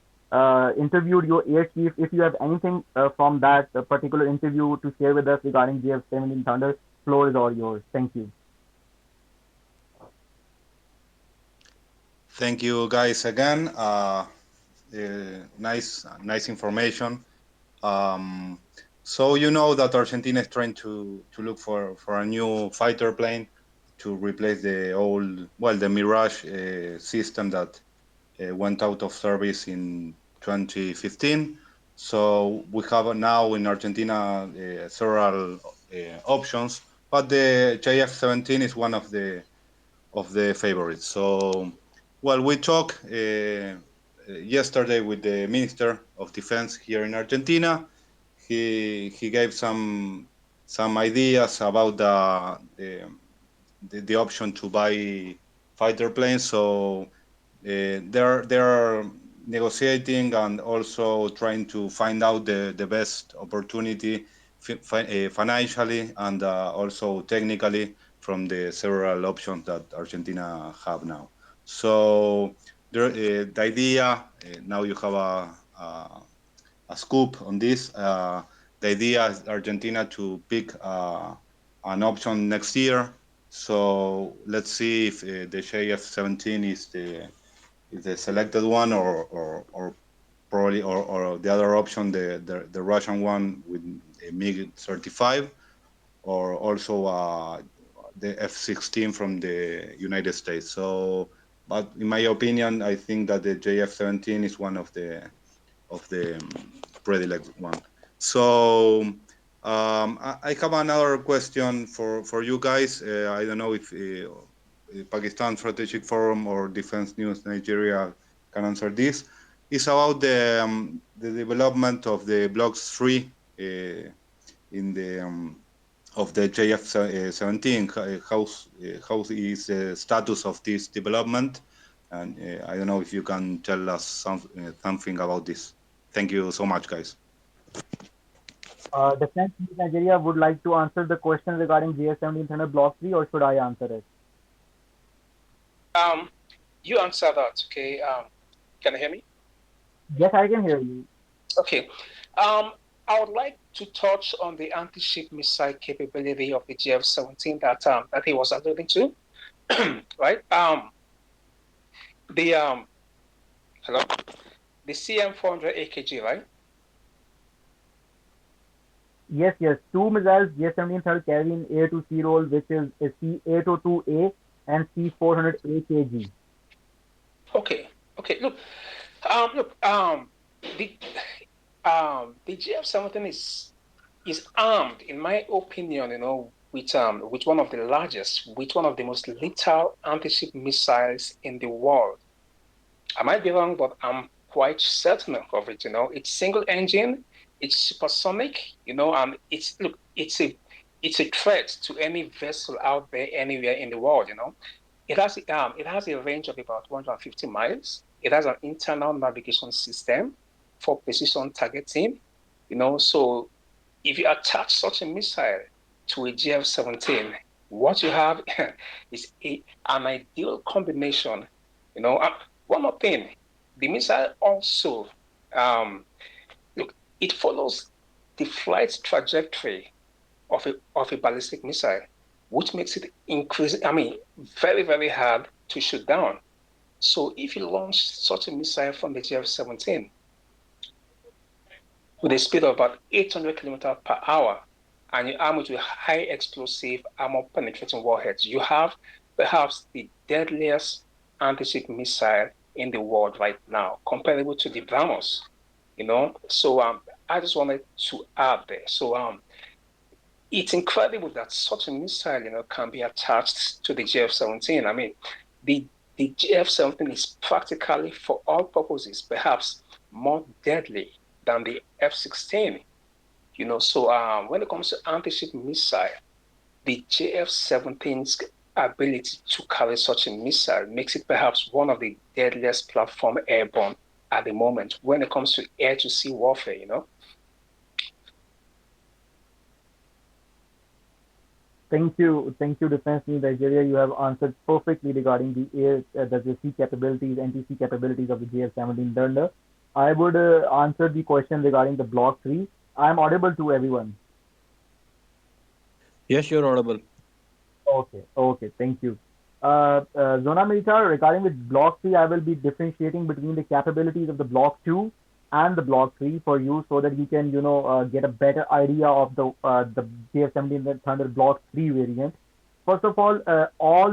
interviewed your air chief. If you have anything from that particular interview to share with us regarding JF-17 Thunder, floor is all yours. Thank you. Thank you, guys, again. Nice information. Um, so you know that Argentina is trying to look for a new fighter plane to replace the old, well, the Mirage system that went out of service in 2015. So we have now in Argentina several options, but the JF-17 is one of the favorites. So, well, we talked yesterday with the Minister of Defense here in Argentina. He gave some ideas about the option to buy fighter planes. So they're negotiating and also trying to find out the best opportunity financially and also technically from the several options that Argentina have now. So the idea now you have a scoop on this. The idea is Argentina to pick an option next year. So let's see if the JF-17 is the selected one, or probably or the other option, the Russian one with a MiG-35, or also the F-16 from the United States. So, but in my opinion, I think that the JF-17 is one of the predilect one. So I have another question for you guys. I don't know if Pakistan Strategic Forum or Defense News Nigeria can answer this. It's about the development of the Block-3 in the of the JF-17. How is the status of this development? And I don't know if you can tell us something about this. Thank you so much, guys. Defense News Nigeria would like to answer the question regarding JF-17 Thunder Block 3, or should I answer it? You answer that, okay? Can you hear me? Yes, I can hear you. Okay. I would like to touch on the anti-ship missile capability of the JF-17 that he was alluding to, right? The hello, the CM400 AKG, right? Yes, two missiles JF-17 Thunder carry in air to sea role, which is a C-802A and C-400 AKG. Okay. Look, the JF-17 is armed, in my opinion, with one of the largest, with one of the most lethal anti-ship missiles in the world. I might be wrong, but I'm quite certain of it. It's single engine, it's supersonic, and it's a threat to any vessel out there anywhere in the world. It has a range of about 150 miles. It has an internal navigation system for precision targeting. So if you attach such a missile to a JF-17, what you have is an ideal combination. One more thing, the missile also it follows the flight trajectory of a ballistic missile, which makes it very, very hard to shoot down. So if you launch such a missile from the JF-17 with a speed of about 800 kilometers per hour, and you arm it with high explosive armor-penetrating warheads, you have perhaps the deadliest anti-ship missile in the world right now, comparable to the BrahMos. So I just wanted to add there. So it's incredible that such a missile, can be attached to the JF-17. I mean, the JF-17 is practically, for all purposes, perhaps more deadly than the F-16. So when it comes to anti-ship missile, the JF-17's ability to carry such a missile makes it perhaps one of the deadliest platform airborne at the moment when it comes to air-to-sea warfare. Thank you, Defense News Nigeria. You have answered perfectly regarding the sea capabilities, anti-sea capabilities of the JF-17 Thunder. I would answer the question regarding the Block 3. I am audible to everyone. Yes, you're audible. Okay, thank you. Zona Militar, regarding with Block 3, I will be differentiating between the capabilities of the Block 2 and the Block 3 for you so that you can, get a better idea of the JF-17 Thunder Block 3 variant. First of all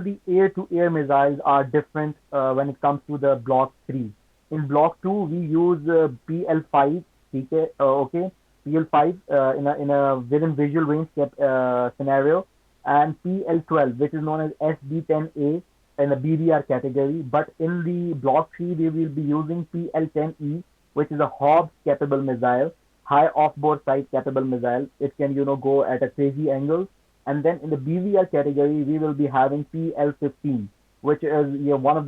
the air-to-air missiles are different when it comes to the Block 3. In Block 2, we use PL5, okay, PL5 in a within visual range scenario, and PL12, which is known as SD10A in the BDR category. But in the Block 3, we will be using PL10E, which is a Hobbs capable missile, high off-board sight capable missile. It can, go at a crazy angle. And then in the BVR category, we will be having PL15, which is one of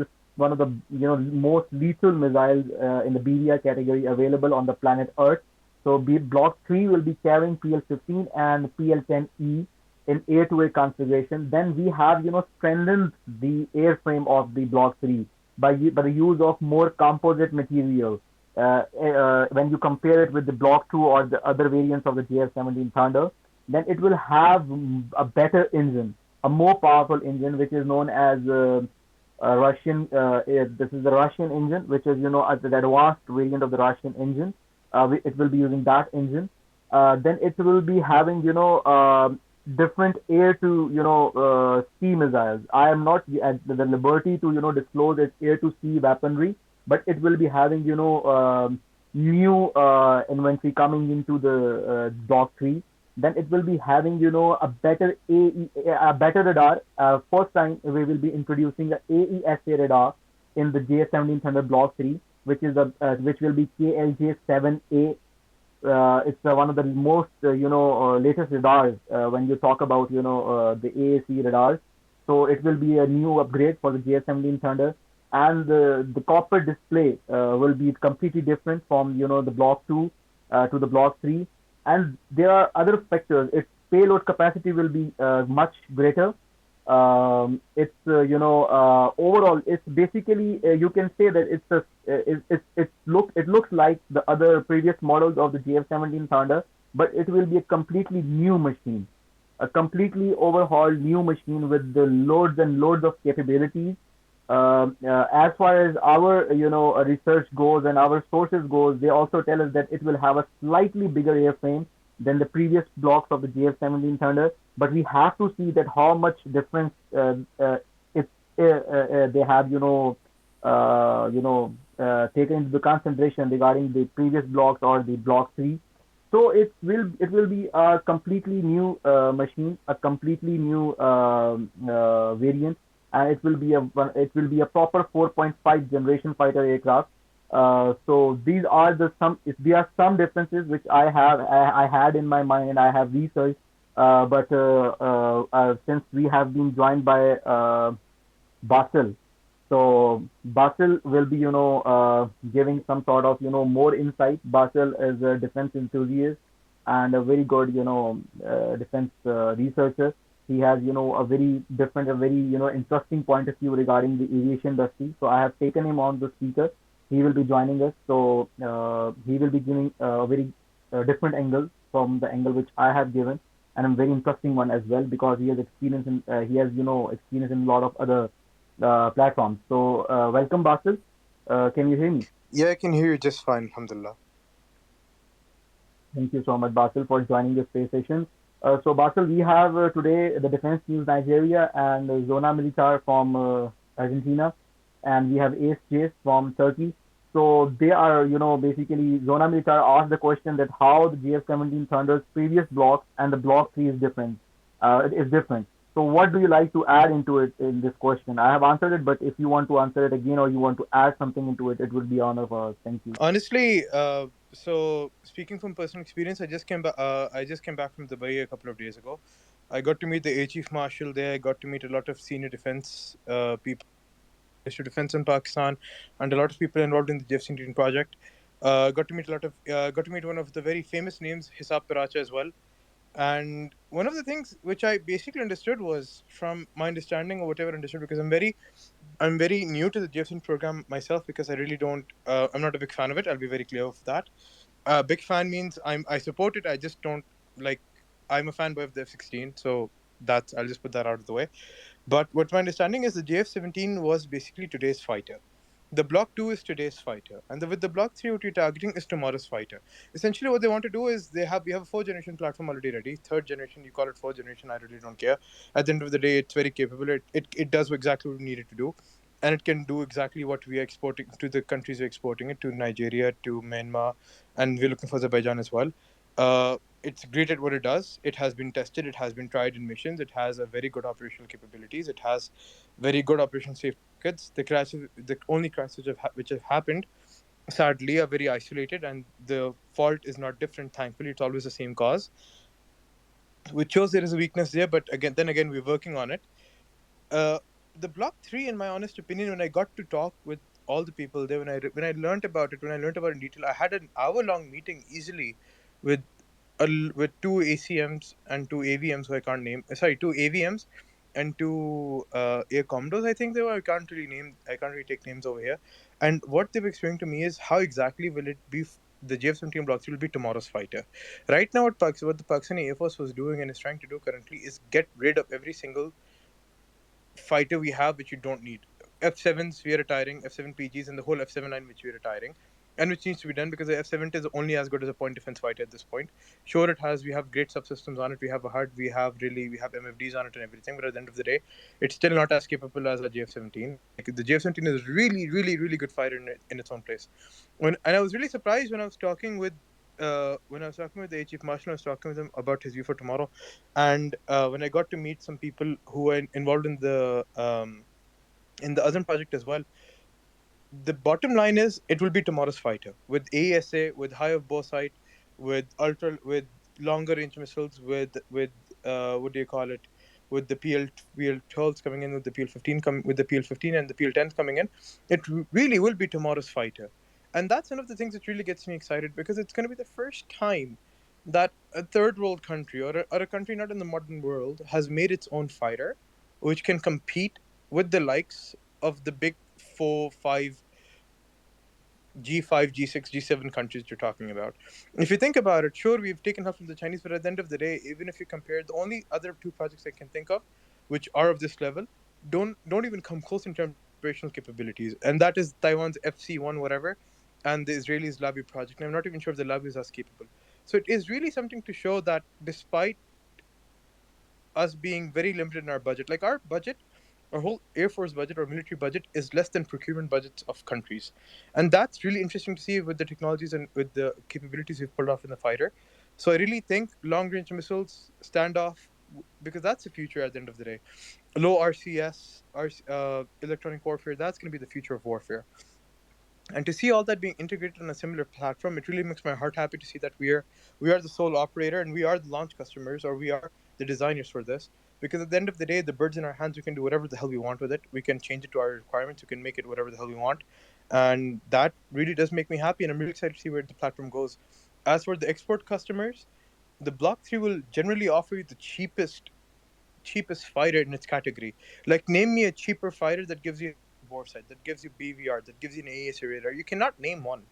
the most lethal missiles in the BVR category available on the planet Earth. So Block 3 will be carrying PL15 and PL10E in air-to-air configuration. Then we have strengthened the airframe of the Block 3 by the use of more composite material. When you compare it with the Block 2 or the other variants of the JF-17 Thunder, then it will have a better engine, a more powerful engine, which is known as Russian. This is the Russian engine, which is the advanced variant of the Russian engine. It will be using that engine. Then it will be having different air to sea missiles. I am not at the liberty to disclose its air to sea weaponry, but it will be having new inventory coming into the Block 3. Then it will be having a better better radar. First time we will be introducing a AESA radar in the JF-17 Thunder Block 3, which will be KLJ-7A. It's one of the most latest radars when you talk about the AAC radars. So it will be a new upgrade for the JF-17 Thunder, and the copper display will be completely different from the Block 2 to the Block 3. And there are other factors. Its payload capacity will be much greater. It's overall, it's basically you can say that it looks like the other previous models of the JF-17 Thunder, but it will be a completely new machine, a completely overhauled new machine with the loads and loads of capabilities. As far as our research goes and our sources goes, they also tell us that it will have a slightly bigger airframe than the previous blocks of the JF-17 Thunder. But we have to see that how much difference they have taken into the consideration regarding the previous blocks or the Block 3. So it will be a completely new machine, a completely new variant, and it will be a proper 4.5 generation fighter aircraft. So there are some differences which I had in my mind and I have researched, but since we have been joined by Basil, so Basil will be giving some sort of more insight. Basil is a defense enthusiast and a very good defense researcher. He has a very different, a very interesting point of view regarding the aviation industry. So I have taken him on the speaker. He will be joining us. So he will be giving a very different angle from the angle which I have given, and a very interesting one as well, because he has experience in experience in a lot of other platforms. So welcome, Basil. Can you hear me? Yeah, I can hear you just fine, alhamdulillah. Thank you so much, Basil, for joining this space session. So Basil, we have today the Defense News Nigeria and Zona Militar from Argentina, and we have Ace Jace from Turkey. So they are, basically Zona Militar asked the question that how the JF-17 Thunder's previous block and the Block 3 is different. It is different. So what do you like to add into it in this question? I have answered it, but if you want to answer it again or you want to add something into it, it would be honor for us. Thank you. Honestly, So speaking from personal experience, I just came back. I just came back from Dubai a couple of days ago. I got to meet the Air Chief Marshal there. I got to meet a lot of senior defense people, Ministry of Defense in Pakistan, and a lot of people involved in the JF-17 project. Got to meet one of the very famous names, Hisab Paracha, as well. And one of the things which I basically understood was from my understanding or whatever I understood, because I'm very new to the JF-17 program myself, because I really don't. I'm not a big fan of it. I'll be very clear of that. Big fan means I support it. I just don't like. I'm a fanboy of the F-16, so that's I'll just put that out of the way. But what my understanding is, the JF-17 was basically today's fighter. The Block 2 is today's fighter, and with the Block 3, what you're targeting is tomorrow's fighter. Essentially, what they want to do is we have a fourth generation platform already ready. Third generation, you call it fourth generation, I really don't care. At the end of the day, it's very capable. It does exactly what we need it to do, and it can do exactly what we are exporting to the countries we're exporting it to: Nigeria, to Myanmar, and we're looking for Azerbaijan as well. It's great at what it does. It has been tested. It has been tried in missions. It has a very good operational capabilities. It has very good operational safety records. The only crashes which have happened, sadly, are very isolated, and the fault is not different. Thankfully, it's always the same cause, which shows there is a weakness there. But again, we're working on it. Uh, the Block 3, in my honest opinion, when I got to talk with all the people there, when I learned about it, when I learned about it in detail, I had an hour-long meeting easily with with two ACMs and two AVMs who I can't name. Sorry, two AVMs and two Air Commandos, I think they were. I can't really take names over here. And what they've explained to me is how exactly will it be. The JF-17 Block 3 will be tomorrow's fighter. Right now, what the Pakistani Air Force was doing and is trying to do currently is get rid of every single fighter we have which you don't need. F7s we are retiring, F7 PGs, and the whole F7 line which we are retiring, and which needs to be done because the F7 is only as good as a point defense fighter at this point. Sure, we have great subsystems on it, we have a HUD, we have MFDs on it and everything, but at the end of the day, it's still not as capable as a JF-17. Like, the JF-17 is really good fighter in its own place. And I was really surprised when I was talking with the Air Chief Marshal. I was talking with him about his view for tomorrow, and when I got to meet some people who were involved in the Azam project as well, the bottom line is it will be tomorrow's fighter with AESA, with high of bow sight, with longer range missiles, with what do you call it, with the PL-12s coming in, with the with the PL-15 and the PL-10s coming in. It really will be tomorrow's fighter, and that's one of the things that really gets me excited, because it's going to be the first time that a third world country, or a country not in the modern world, has made its own fighter, which can compete with the likes of the big four, five, G5, G6, G7 countries you're talking about. If you think about it, sure, we've taken help from the Chinese, but at the end of the day, even if you compare, the only other two projects I can think of which are of this level don't even come close in terms of operational capabilities, and that is Taiwan's FC1 whatever, and the Israelis' Labi project. And I'm not even sure if the Labi is as capable. So it is really something to show that despite us being very limited in our budget. Like, our whole Air Force budget or military budget is less than procurement budgets of countries. And that's really interesting to see with the technologies and with the capabilities we've pulled off in the fighter. So I really think long range missiles, standoff, because that's the future at the end of the day. Low RCS, electronic warfare, that's going to be the future of warfare. And to see all that being integrated on a similar platform, it really makes my heart happy to see that we are the sole operator, and we are the launch customers, or we are the designers for this. Because at the end of the day, the bird's in our hands. We can do whatever the hell we want with it. We can change it to our requirements. We can make it whatever the hell we want, and that really does make me happy. And I'm really excited to see where the platform goes. As for the export customers, the Block 3 will generally offer you the cheapest fighter in its category. Like, name me a cheaper fighter that gives you a bore sight, that gives you BVR, that gives you an AESA radar. You cannot name one.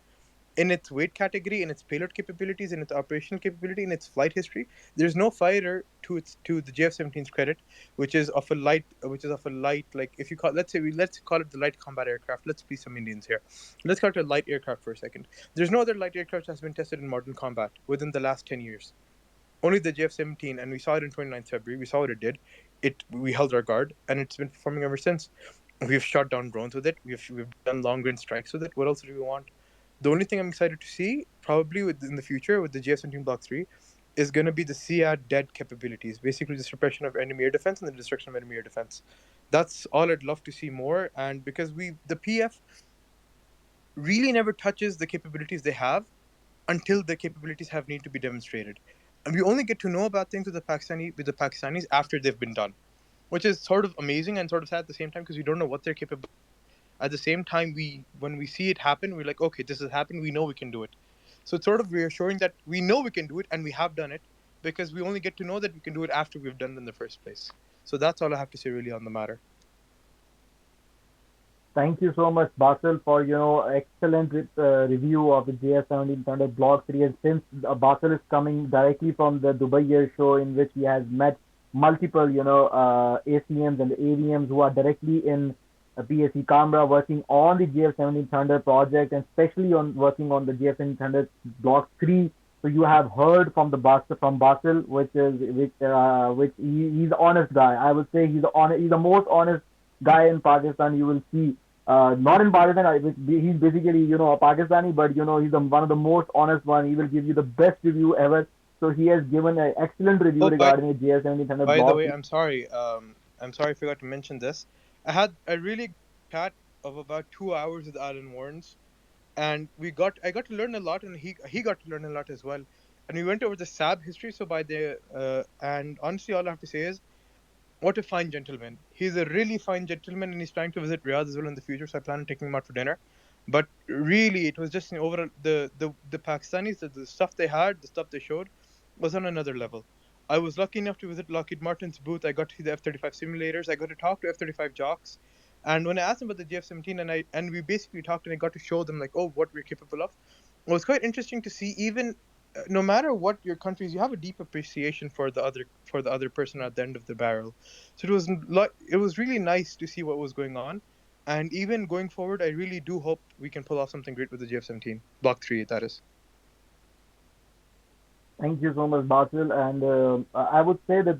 In its weight category, in its payload capabilities, in its operational capability, in its flight history, there's no fighter to the JF-17's credit, which is of a light, like, if you call, let's call it the light combat aircraft. Let's be some Indians here. Let's call it a light aircraft for a second. There's no other light aircraft that's been tested in modern combat within the last 10 years. Only the JF-17, and we saw it in 29th February. We saw what it did. We held our guard, and it's been performing ever since. We've shot down drones with it. We've done long range strikes with it. What else do we want? The only thing I'm excited to see, probably in the future with the JF-17 Block 3, is going to be the SEAD dead capabilities, basically the suppression of enemy air defense and the destruction of enemy air defense. That's all I'd love to see more, and because the PF really never touches the capabilities they have, until the capabilities have need to be demonstrated. And we only get to know about things with the Pakistanis after they've been done, which is sort of amazing and sort of sad at the same time because we don't know what they're capable. At the same time, when we see it happen, we're like, okay, this has happened. We know we can do it. So it's sort of reassuring that we know we can do it and we have done it, because we only get to know that we can do it after we've done it in the first place. So that's all I have to say really on the matter. Thank you so much, Basil, for excellent review of the JF-17 Thunder Block 3. And since Basil is coming directly from the Dubai Air Show, in which he has met multiple ACMs and AVMs who are directly in PSC Canberra working on the JF-17 Thunder project, and especially on working on the JF-17 Thunder Block 3. So you have heard from Basil, he's an honest guy. I would say he's the most honest guy in Pakistan you will see. Not in Pakistan. He's basically a Pakistani, but he's one of the most honest one. He will give you the best review ever. So he has given an excellent review Oh, regarding the JS-17 Thunder by the Block. way, I'm sorry. I'm sorry I forgot to mention this. I had a really good chat of about 2 hours with Alan Warrens, and I got to learn a lot, and he got to learn a lot as well. And we went over the SAB history. So by the and honestly, all I have to say is, what a fine gentleman. He's a really fine gentleman, and he's trying to visit Riyadh as well in the future. So I plan on taking him out for dinner. But really, it was just overall the Pakistanis, the stuff they had, the stuff they showed, was on another level. I was lucky enough to visit Lockheed Martin's booth. I got to see the F-35 simulators. I got to talk to F-35 jocks. And when I asked them about the JF-17, and we basically talked, and I got to show them like, oh, what we're capable of. It was quite interesting to see, even no matter what your country is, you have a deep appreciation for the other person at the end of the barrel. So it was really nice to see what was going on, and even going forward, I really do hope we can pull off something great with the JF-17 Block 3. That is. Thank you so much, Basil. And I would say that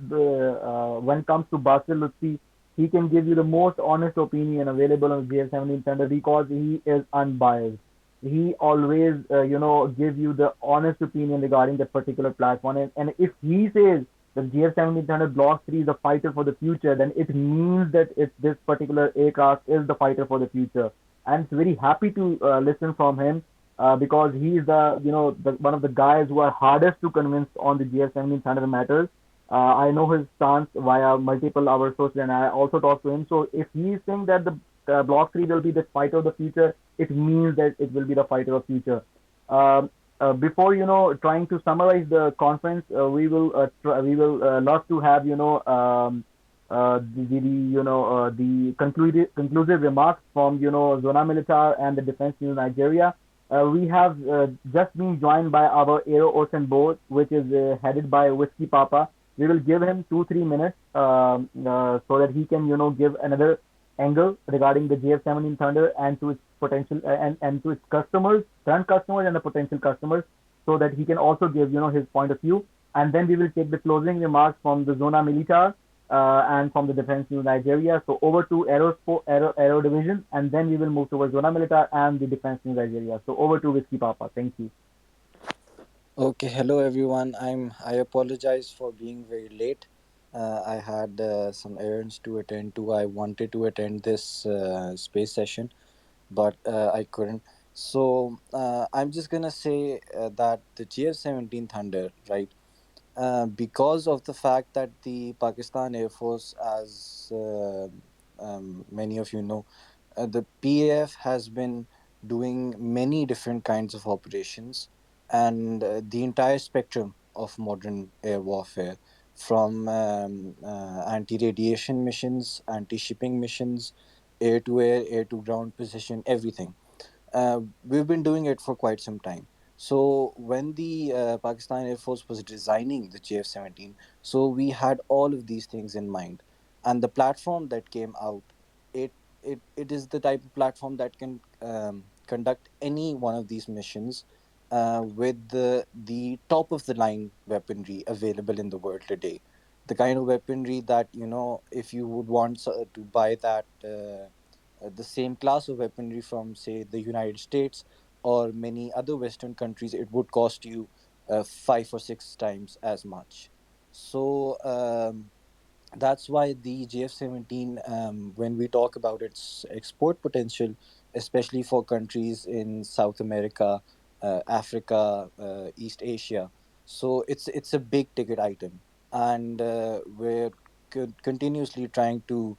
when it comes to Basil, let's see, he can give you the most honest opinion available on JF-17 Thunder because he is unbiased. He always, give you the honest opinion regarding that particular platform. And if he says that JF-17 Thunder Block 3 is a fighter for the future, then it means that this particular aircraft is the fighter for the future. And it's very happy to listen from him because he's one of the guys who are hardest to convince on the GF-17 Thunder matters. I know his stance via multiple our sources, and I also talked to him. So if he's saying that the Block 3 will be the fighter of the future, it means that it will be the fighter of future. Before trying to summarize the conference, we will love to have the conclusive remarks from Zona Militar and the Defense News Nigeria. We have just been joined by our Aero Ocean board, which is headed by Whiskey Papa. We will give him 2-3 minutes so that he can give another angle regarding the JF-17 Thunder and to its potential and to its customers, current customers and the potential customers, so that he can also give his point of view. And then we will take the closing remarks from the Zona Militar and from the Defense News Nigeria. So over to Aero Division, and then we will move towards Zona Militar and the Defense News Nigeria. So over to Whiskey Papa. Thank you. Okay, hello everyone. I apologize for being very late. I had some errands to attend to. I wanted to attend this space session, but I couldn't. So I'm just gonna say that the GF-17 Thunder, right? Because of the fact that the Pakistan Air Force, as many of you know, the PAF has been doing many different kinds of operations, and the entire spectrum of modern air warfare, from anti-radiation missions, anti-shipping missions, air to air, air to ground position, everything. We've been doing it for quite some time. So when the Pakistan Air Force was designing the JF-17, so we had all of these things in mind, and the platform that came out, it is the type of platform that can conduct any one of these missions with the top of the line weaponry available in the world today. The kind of weaponry that, if you would want to buy that. The same class of weaponry from, say, the United States or many other Western countries, it would cost you 5 or 6 times as much. So that's why the JF-17, when we talk about its export potential, especially for countries in South America Africa, East Asia. So it's a big ticket item, and we're continuously trying to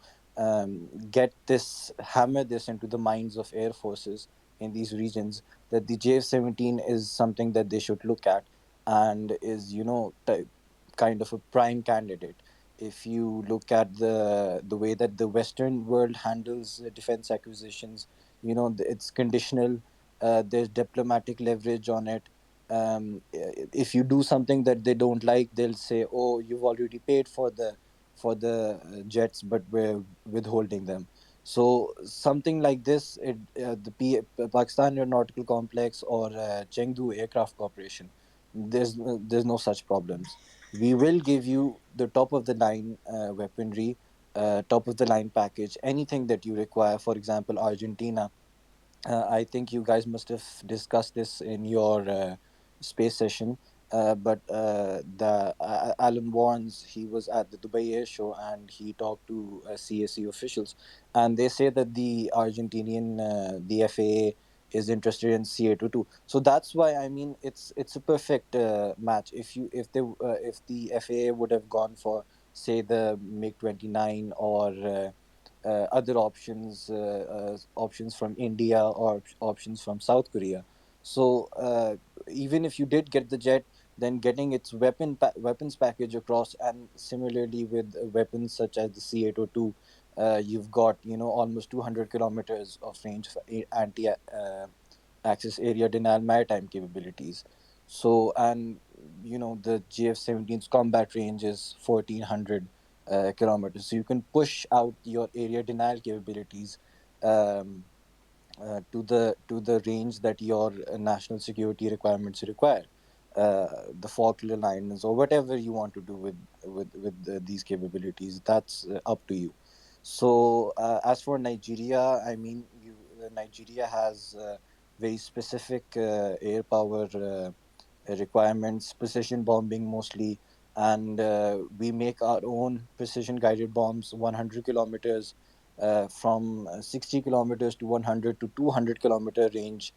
hammer this into the minds of air forces in these regions, that the JF-17 is something that they should look at, and is, kind of a prime candidate. If you look at the way that the Western world handles defense acquisitions, it's conditional. There's diplomatic leverage on it. If you do something that they don't like, they'll say, "Oh, you've already paid for the jets, but we're withholding them." So something like this, Pakistan Aeronautical Complex or Chengdu Aircraft Corporation, there's no such problems. We will give you the top of the line weaponry, top of the line package, anything that you require. For example, Argentina, I think you guys must have discussed this in your space session. But Alan Warnes, he was at the Dubai Air Show and he talked to CAC officials, and they say that the FAA is interested in CA-22. So that's why, I mean, it's a perfect match. If the FAA would have gone for, say, the MiG-29 or other options from India or options from South Korea. So even if you did get the jet, then getting its weapons package across, and similarly with weapons such as the C-802, you've got, almost 200 kilometers of range for anti access area denial maritime capabilities. So, and the JF-17's combat range is 1400 kilometers. So you can push out your area denial capabilities um, to the range that your national security requirements require. The Falkland Islands or whatever you want to do with these capabilities, that's up to you. So as for Nigeria, I mean, Nigeria has very specific air power requirements, precision bombing mostly, and we make our own precision guided bombs, 100 kilometers, from 60 kilometers to 100 to 200-kilometer range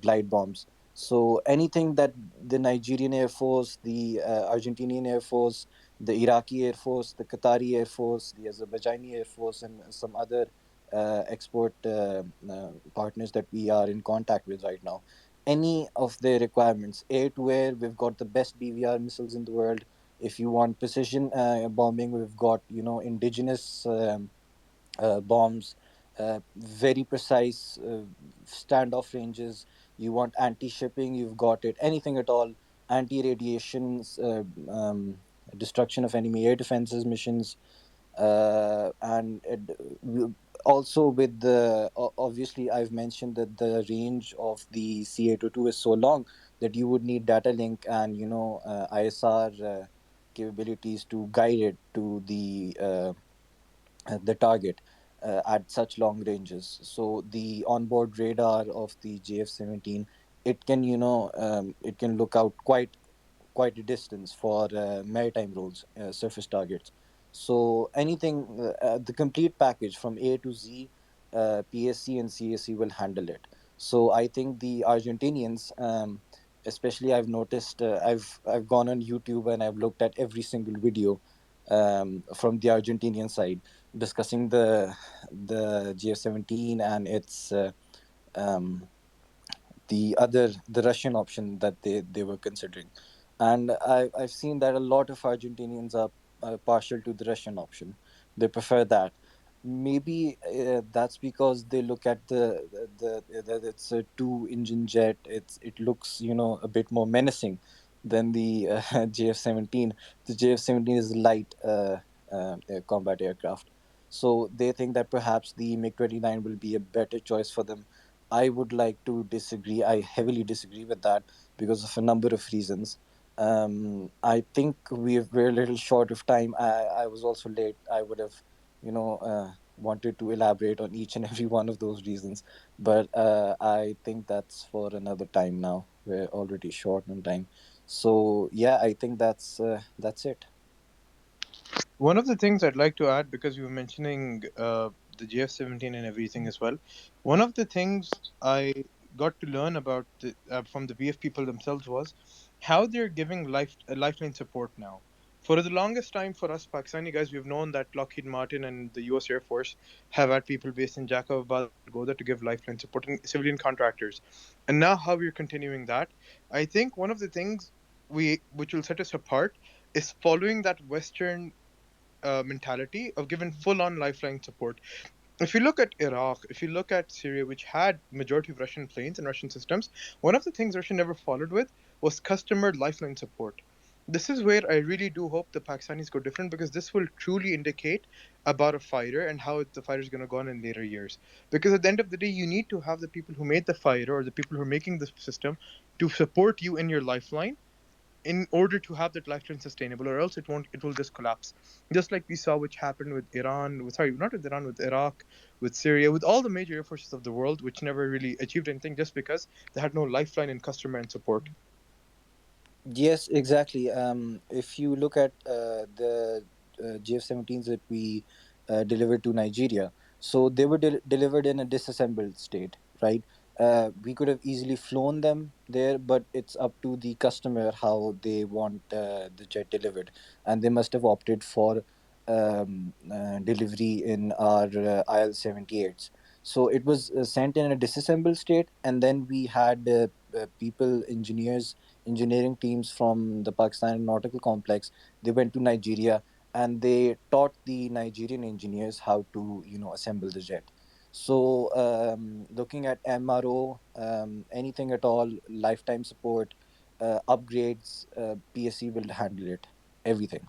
glide bombs. So anything that the Nigerian Air Force, the Argentinian Air Force, the Iraqi Air Force, the Qatari Air Force, the Azerbaijani Air Force, and some other export partners that we are in contact with right now, any of their requirements, air to air, we've got the best BVR missiles in the world. If you want precision bombing, we've got, indigenous bombs, very precise standoff ranges. You want anti-shipping, you've got it. Anything at all, anti-radiation, destruction of enemy air defenses missions, also with obviously I've mentioned that the range of the C-802 is so long that you would need data link and ISR capabilities to guide it to the target at such long ranges. So the onboard radar of the JF-17, it can look out quite a distance for maritime roles, surface targets. So the complete package from A to Z, PSC and CAC will handle it. So I think the Argentinians, especially, I've noticed, I've gone on YouTube and I've looked at every single video from the Argentinian side discussing the GF-17 and its the Russian option that they were considering, and I've seen that a lot of Argentinians are partial to the Russian option. They prefer that. Maybe that's because they look at that it's a two-engine jet. It looks, a bit more menacing than the JF-17. The JF-17 is light combat aircraft, so they think that perhaps the MiG-29 will be a better choice for them. I would like to disagree. I heavily disagree with that because of a number of reasons. I think we're a little short of time. I was also late. I would have, wanted to elaborate on each and every one of those reasons, but I think that's for another time now. We're already short on time. So yeah, I think that's it. One of the things I'd like to add, because you were mentioning the JF-17 and everything as well, one of the things I got to learn about from the BF people themselves was how they're giving lifeline support now. For the longest time, for us Pakistani guys, we've known that Lockheed Martin and the U.S. Air Force have had people based in Jacobabad and Sargodha to give lifeline support and civilian contractors. And now, how we're continuing that, I think one of the things which will set us apart is following that Western mentality of giving full-on lifeline support. If you look at Iraq, if you look at Syria, which had majority of Russian planes and Russian systems, one of the things Russia never followed with was customer lifeline support. This is where I really do hope the Pakistanis go different, because this will truly indicate about a fighter and how the fighter is going to go on in later years. Because at the end of the day, you need to have the people who made the fighter or the people who are making the system to support you in your lifeline in order to have that lifetime sustainable, or else it will just collapse, just like we saw which happened with Iran, with sorry, not with Iran, with Iraq, with Syria, with all the major air forces of the world, which never really achieved anything just because they had no lifeline and customer and support. Yes, exactly. If you look at the JF-17s that we delivered to Nigeria, so they were delivered in a disassembled state, right? We could have easily flown them there, but it's up to the customer how they want the jet delivered, and they must have opted for delivery in our IL-78s. So it was sent in a disassembled state, and then we had people, engineering teams from the Pakistan Nautical Complex. They went to Nigeria and they taught the Nigerian engineers how to, assemble the jet. So, looking at MRO, anything at all, lifetime support, upgrades, PSC will handle it, everything.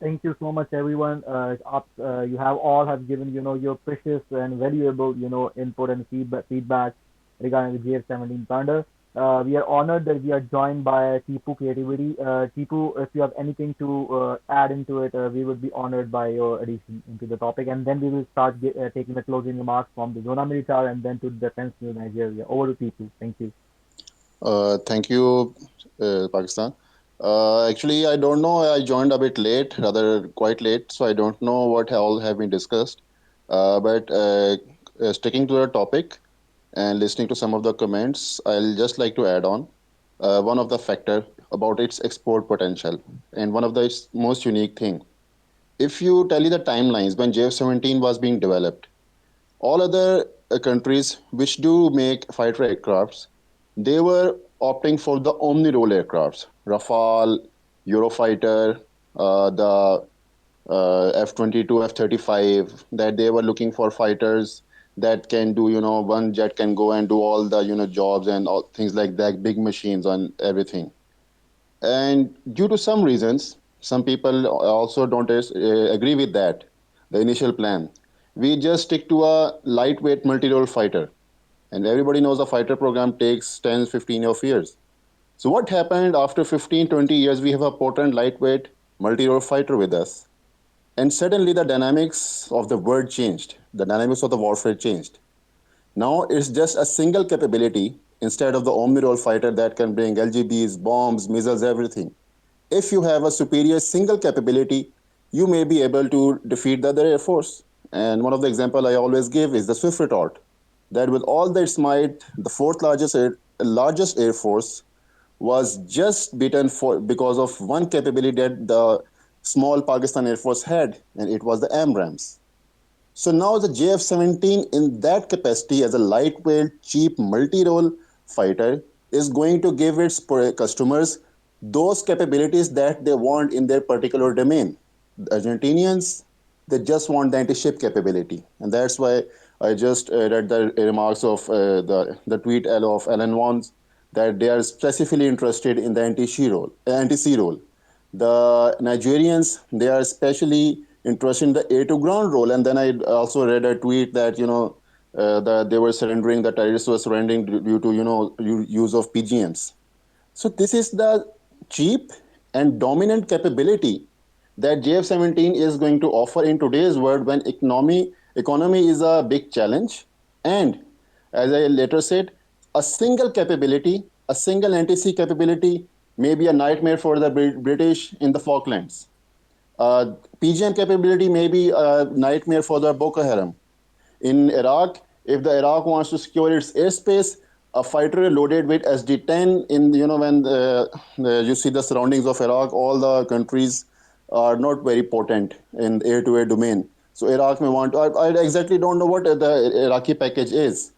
Thank you so much, everyone. You have all have given your precious and valuable input and feedback regarding the JF-17 Thunder. We are honored that we are joined by Tipu Creativity. Tipu, if you have anything to add into it, we would be honored by your addition into the topic, and then we will start taking the closing remarks from the Zona Militar and then to the Defense News Nigeria. Over to Tipu. Thank you. Thank you, Pakistan. Actually, I don't know. I joined a bit late, rather quite late, so I don't know what all have been discussed. But sticking to the topic and listening to some of the comments, I'll just like to add on one of the factor about its export potential and one of the its most unique thing. If you tally the timelines when JF-17 was being developed, all other countries which do make fighter aircrafts, they were opting for the omni-role aircrafts, Rafale, Eurofighter, the F-22, F-35, that they were looking for fighters that can do, one jet can go and do all the, jobs and all things like that, big machines and everything. And due to some reasons, some people also don't agree with that, the initial plan. We just stick to a lightweight multi-role fighter. And everybody knows a fighter program takes 10, 15 of years. So what happened after 15, 20 years, we have a potent lightweight multi-role fighter with us. And suddenly the dynamics of the world changed. The dynamics of the warfare changed. Now it's just a single capability instead of the omni-role fighter that can bring LGBs, bombs, missiles, everything. If you have a superior single capability, you may be able to defeat the other air force. And one of the example I always give is the Swift retort, that with all its might, the largest air force was just beaten because of one capability that the small Pakistan Air Force had, and it was the AMRAAMs. So now the JF-17 in that capacity as a lightweight, cheap, multi-role fighter is going to give its customers those capabilities that they want in their particular domain. The Argentinians, they just want the anti-ship capability. And that's why I just read the remarks of the tweet of Alan Wons that they are specifically interested in the anti-sea role. The Nigerians, they are especially interested in the air to ground role. And then I also read a tweet that, that they were surrendering, the terrorists were surrendering due to, use of PGMs. So this is the cheap and dominant capability that JF-17 is going to offer in today's world when economy is a big challenge. And as I later said, a single capability, a single anti-sea capability may be a nightmare for the British in the Falklands. PGM capability may be a nightmare for the Boko Haram. In Iraq, If the Iraq wants to secure its airspace, a fighter loaded with SD-10 in when you see the surroundings of Iraq, all the countries are not very potent in air-to-air domain. So Iraq may want. I exactly don't know what the Iraqi package is,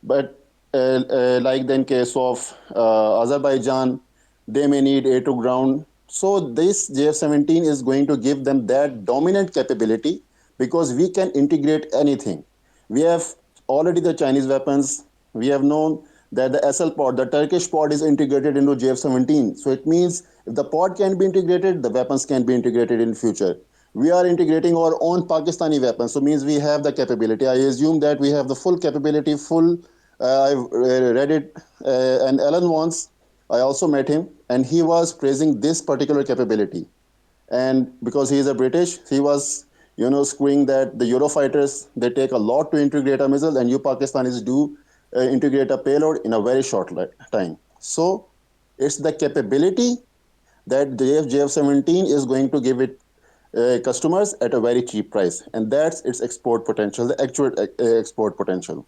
but like the in case of Azerbaijan, they may need air to ground. So this JF-17 is going to give them that dominant capability because we can integrate anything. We have already the Chinese weapons. We have known that the SL pod, the Turkish pod, is integrated into JF-17. So it means if the pod can be integrated, the weapons can be integrated in future. We are integrating our own Pakistani weapons, so means we have the capability. I assume that we have the full capability, full. I've read it, and Alan once. I also met him, and he was praising this particular capability. And because he is a British, he was screwing that the Eurofighters, they take a lot to integrate a missile, and you Pakistanis do integrate a payload in a very short time. So it's the capability that JF-17 is going to give it customers at a very cheap price, and that's its export potential, the actual export potential.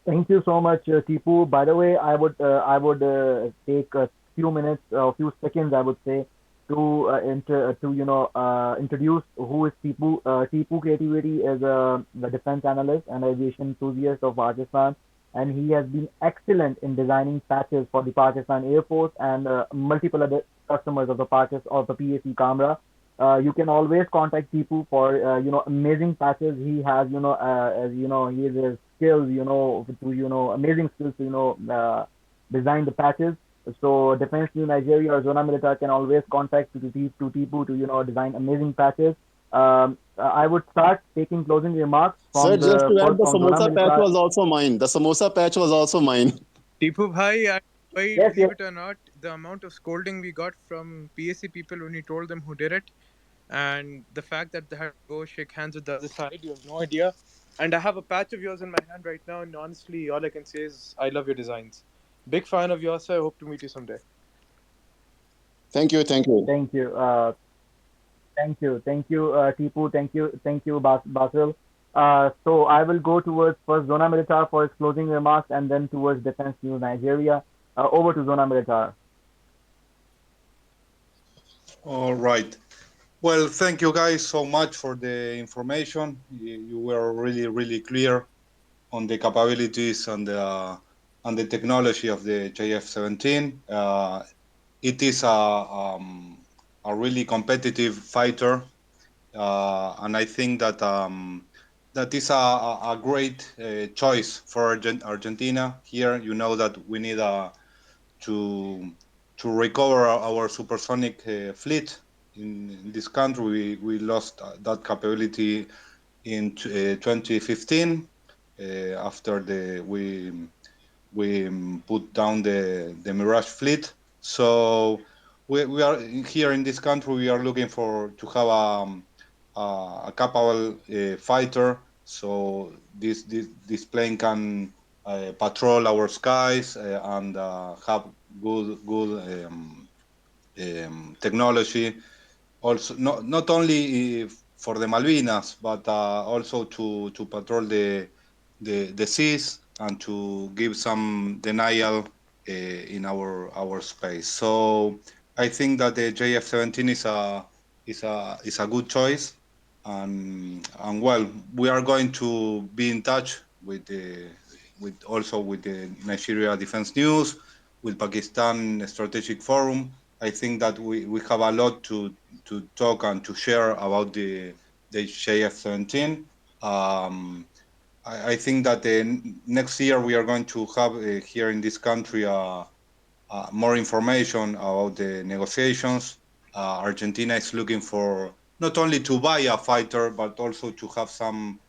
Thank you so much, Tipu. By the way, I would take a few minutes, a few seconds, I would say, to introduce who is Tipu. Tipu Creativity is a defense analyst and aviation enthusiast of Pakistan, and he has been excellent in designing patches for the Pakistan Air Force and multiple other customers of the Pakistan of the PAC Camera. You can always contact Tipu for amazing patches. He has as he has his skills to amazing skills to design the patches. So Defense News Nigeria or Zona Militar can always contact to Tipu to design amazing patches. I would start taking closing remarks Sir, from just the to add, first the from Zona samosa patch Militar. was also mine. The samosa patch was also mine. Tipu bhai, I Yes, believe yes. it or not, the amount of scolding we got from PAC people when we told them who did it, and the fact that they had to go shake hands with the other side, you have no idea. And I have a patch of yours in my hand right now, and honestly, all I can say is I love your designs. Big fan of yours, sir. I hope to meet you someday. Thank you, thank you. Thank you. Thank you, Tipu. Thank you, Basil. So I will go towards first Zona Militar for his closing remarks, and then towards Defense News Nigeria. Over to Zona Militar. All right. Well, thank you guys so much for the information. You were really, really clear on the capabilities and the technology of the JF-17. It is a really competitive fighter, and I think that that is a great choice for Argentina. Here, you know that we need to to recover our supersonic fleet in this country. We lost that capability in 2015 after the we put down the Mirage fleet. So we are here in this country. We are looking for to have a capable fighter. So this plane can patrol our skies and have good technology, also not only for the Malvinas, but also to patrol the seas and to give some denial in our space. So I think that the JF-17 is a good choice, and well, we are going to be in touch with the Nigeria Defense News, with Pakistan Strategic Forum. I think that we have a lot to talk and to share about the JF-17. Um, I think that next year we are going to have here in this country more information about the negotiations. Argentina is looking for not only to buy a fighter, but also to have some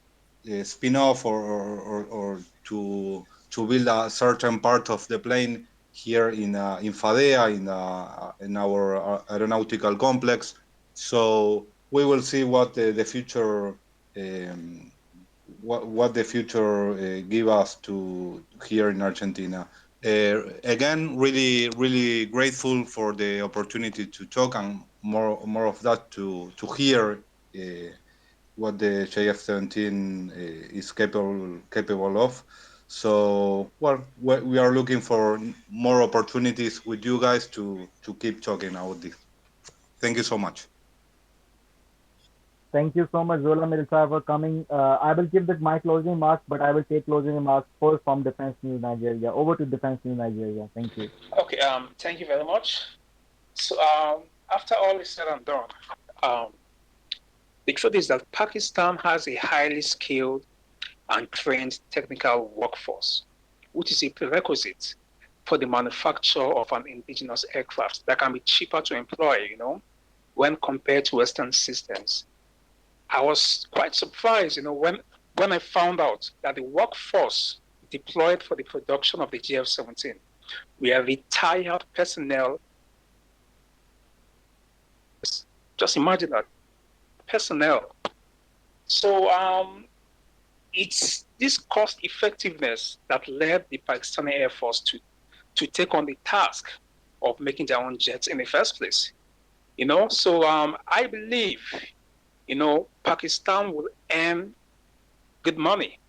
spin-off or to build a certain part of the plane here in Fadea in our aeronautical complex. So we will see what the future um, what the future give us to here in Argentina. Again, really, really grateful for the opportunity to talk and more of that to hear what the JF-17 is capable of. So, well, we are looking for more opportunities with you guys to keep talking about this. Thank you so much. Thank you so much, Zola Militar, for coming. I will give my closing remarks, but I will take closing remarks first from Defense News Nigeria. Over to Defense News Nigeria. Thank you. Okay, thank you very much. So, after all is said and done, um, the truth is that Pakistan has a highly skilled and trained technical workforce, which is a prerequisite for the manufacture of an indigenous aircraft that can be cheaper to employ, when compared to Western systems. I was quite surprised, when I found out that the workforce deployed for the production of the JF-17 were retired personnel. Just imagine that, personnel. So it's this cost effectiveness that led the Pakistani Air Force to take on the task of making their own jets in the first place. So I believe, Pakistan will earn good money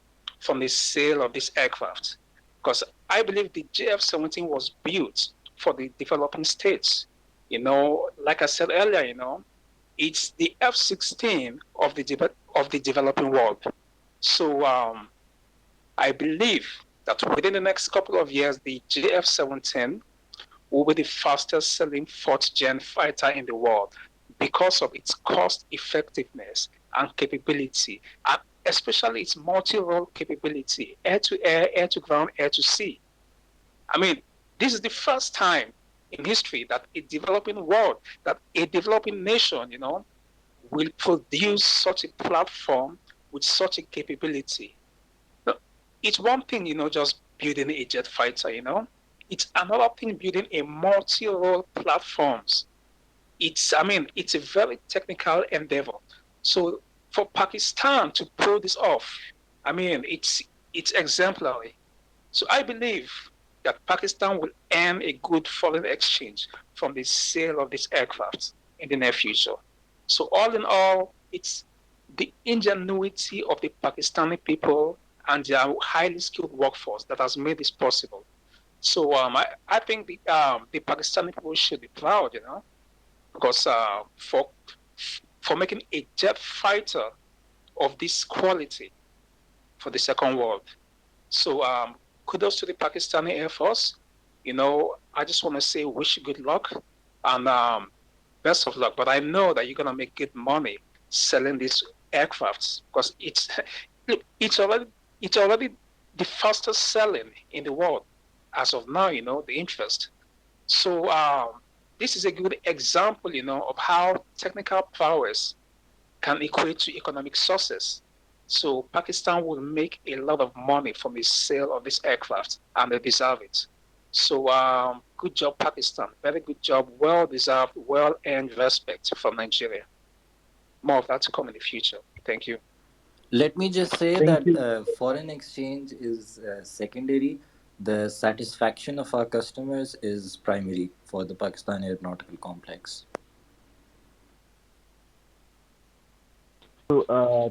from the sale of this aircraft, because I believe the JF-17 was built for the developing states. Like I said earlier, it's the F-16 of the developing world. So I believe that within the next couple of years, the JF-17 will be the fastest selling fourth gen fighter in the world because of its cost effectiveness and capability, and especially its multi-role capability, air to air, air to ground, air to sea. I mean, this is the first time in history that a developing world, that a developing nation, will produce such a platform with such a capability. It's one thing, just building a jet fighter, It's another thing building a multi-role platforms. It's a very technical endeavor. So for Pakistan to pull this off, it's exemplary. So I believe that Pakistan will earn a good foreign exchange from the sale of this aircraft in the near future. So all in all, it's the ingenuity of the Pakistani people and their highly skilled workforce that has made this possible. So I think the Pakistani people should be proud, because for making a jet fighter of this quality for the Second World. So kudos to the Pakistani Air Force. I just want to say wish you good luck and best of luck. But I know that you're gonna make good money selling these aircrafts, because it's already the fastest selling in the world as of now. The interest. So this is a good example, of how technical prowess can equate to economic success. So Pakistan will make a lot of money from the sale of this aircraft, and they deserve it. So good job, Pakistan. Very good job. Well-deserved, well-earned respect from Nigeria. More of that to come in the future. Thank you. Let me just say Thank that you. foreign exchange is secondary. The satisfaction of our customers is primary for the Pakistan Aeronautical Complex. Uh,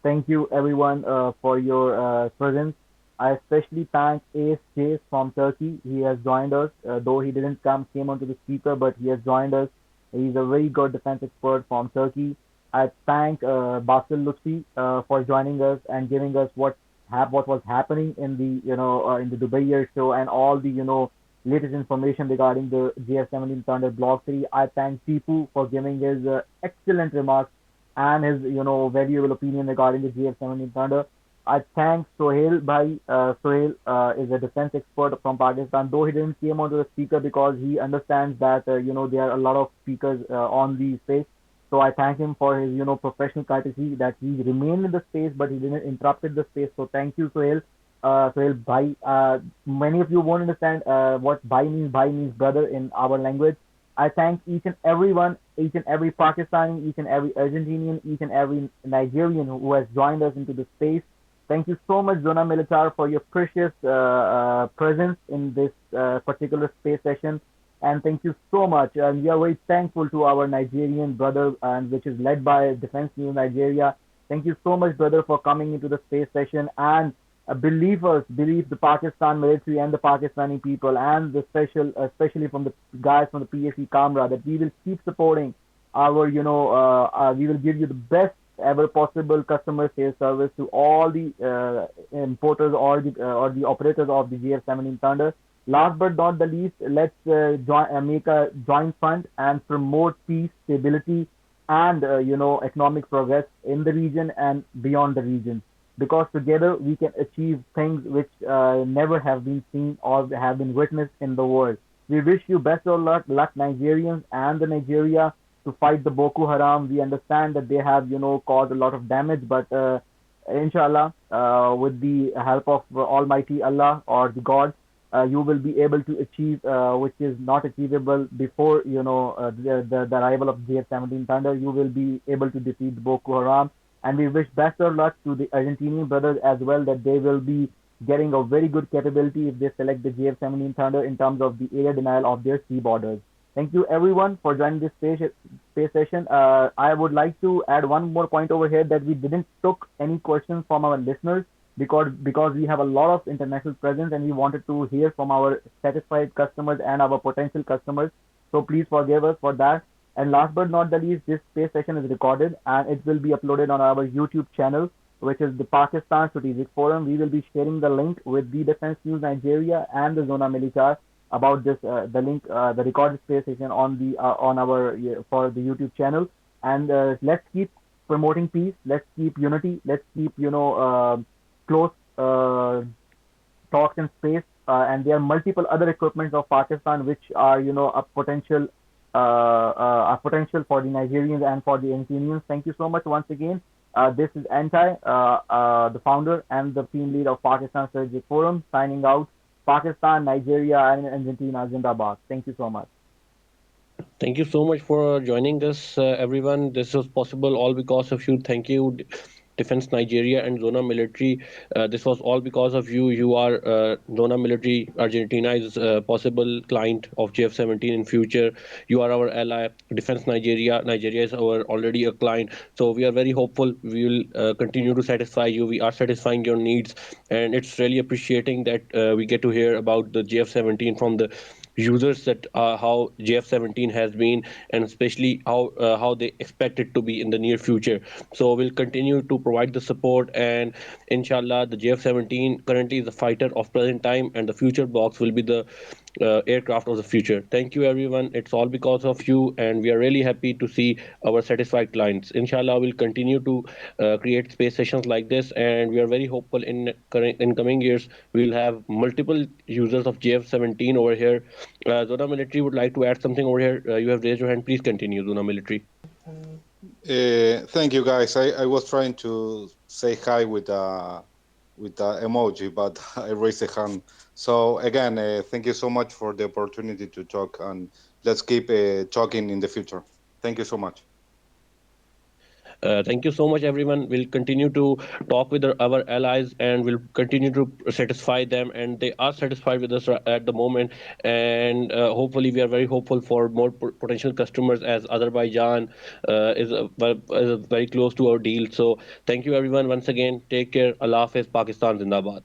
Thank you everyone for your presence. I especially thank ASJ from Turkey. He has joined us, though he didn't came onto the speaker, but he has joined us. He's a very good defense expert from Turkey. I thank Basil Lutfi for joining us and giving us what was happening in the in the Dubai Air Show and all the latest information regarding the JF-17 Thunder Block 3. I thank Tipu for giving his excellent remarks and his valuable opinion regarding the JF-17 Thunder. I thank Sohail Bhai. Sohail is a defense expert from Pakistan, though he didn't came onto the speaker because he understands that there are a lot of speakers on the space. So I thank him for his professional courtesy that he remained in the space, but he didn't interrupted the space. So thank you, Sohail. Sohail Bhai. Many of you won't understand what Bhai means. Bhai means brother in our language. I thank each and everyone, each and every Pakistani, each and every Argentinian, each and every Nigerian who has joined us into the space. Thank you so much, Zona Militar, for your precious presence in this particular space session. and thank you so much. And we are very thankful to our Nigerian brother, and which is led by Defense News Nigeria. Thank you so much, brother, for coming into the space session and believe us, believe the Pakistan military and the Pakistani people, and the especially from the guys from the PSC Kamra, that we will keep supporting our, we will give you the best ever possible customer sales service to all the importers or the operators of the JF-17 Thunder. Last but not the least, let's make a joint front and promote peace, stability, and economic progress in the region and beyond the region. Because together we can achieve things which never have been seen or have been witnessed in the world. We wish you best of luck, Nigerians and the Nigeria, to fight the Boko Haram. We understand that they have, caused a lot of damage, but inshallah, with the help of Almighty Allah or the God, you will be able to achieve which is not achievable before the arrival of JF-17 Thunder. You will be able to defeat Boko Haram, and we wish best of luck to the Argentinian brothers as well, that they will be getting a very good capability if they select the JF-17 Thunder in terms of the area denial of their sea borders. Thank you everyone for joining this space session. I would like to add one more point over here, that we didn't took any questions from our listeners because we have a lot of international presence, and we wanted to hear from our satisfied customers and our potential customers. So please forgive us for that. And last but not the least, this space session is recorded and it will be uploaded on our YouTube channel, which is the Pakistan Strategic Forum. We will be sharing the link with the Defense News Nigeria and the Zona Militar about this, the link, the recorded space session on the on our for the YouTube channel. And let's keep promoting peace. Let's keep unity. Let's keep close talks in space. And there are multiple other equipments of Pakistan which are a potential for the Nigerians and for the Argentinians. Thank you so much once again. This is Anti, the founder and the team lead of Pakistan Strategic Forum, signing out. Pakistan, Nigeria, and Argentina, Zindabad. Thank you so much. Thank you so much for joining us, everyone. This was possible all because of you. Thank you, Defense Nigeria and Zona Military. This was all because of you. You are Zona Military. Argentina is a possible client of JF-17 in future. You are our ally. Defense Nigeria. Nigeria is our already a client. So we are very hopeful. We will continue to satisfy you. We are satisfying your needs, and it's really appreciating that we get to hear about the JF-17 from the users, that how JF-17 has been, and especially how they expect it to be in the near future. So we'll continue to provide the support, and inshallah the JF-17 currently is the fighter of present time, and the future blocks will be the aircraft of the future. Thank you everyone. It's all because of you, and we are really happy to see our satisfied clients. Inshallah we'll continue to create space sessions like this, and we are very hopeful in coming years we'll have multiple users of JF-17 over here. Zona Military would like to add something over here. You have raised your hand. Please continue, Zona Military. Thank you, guys. I was trying to say hi with the emoji, but I raised a hand. So again, thank you so much for the opportunity to talk, and let's keep talking in the future. Thank you so much. Thank you so much, everyone. We'll continue to talk with our allies, and we'll continue to satisfy them, and they are satisfied with us at the moment. And hopefully, we are very hopeful for more potential customers, as Azerbaijan is very close to our deal. So, thank you, everyone, once again. Take care. Allah Hafiz, Pakistan Zindabad.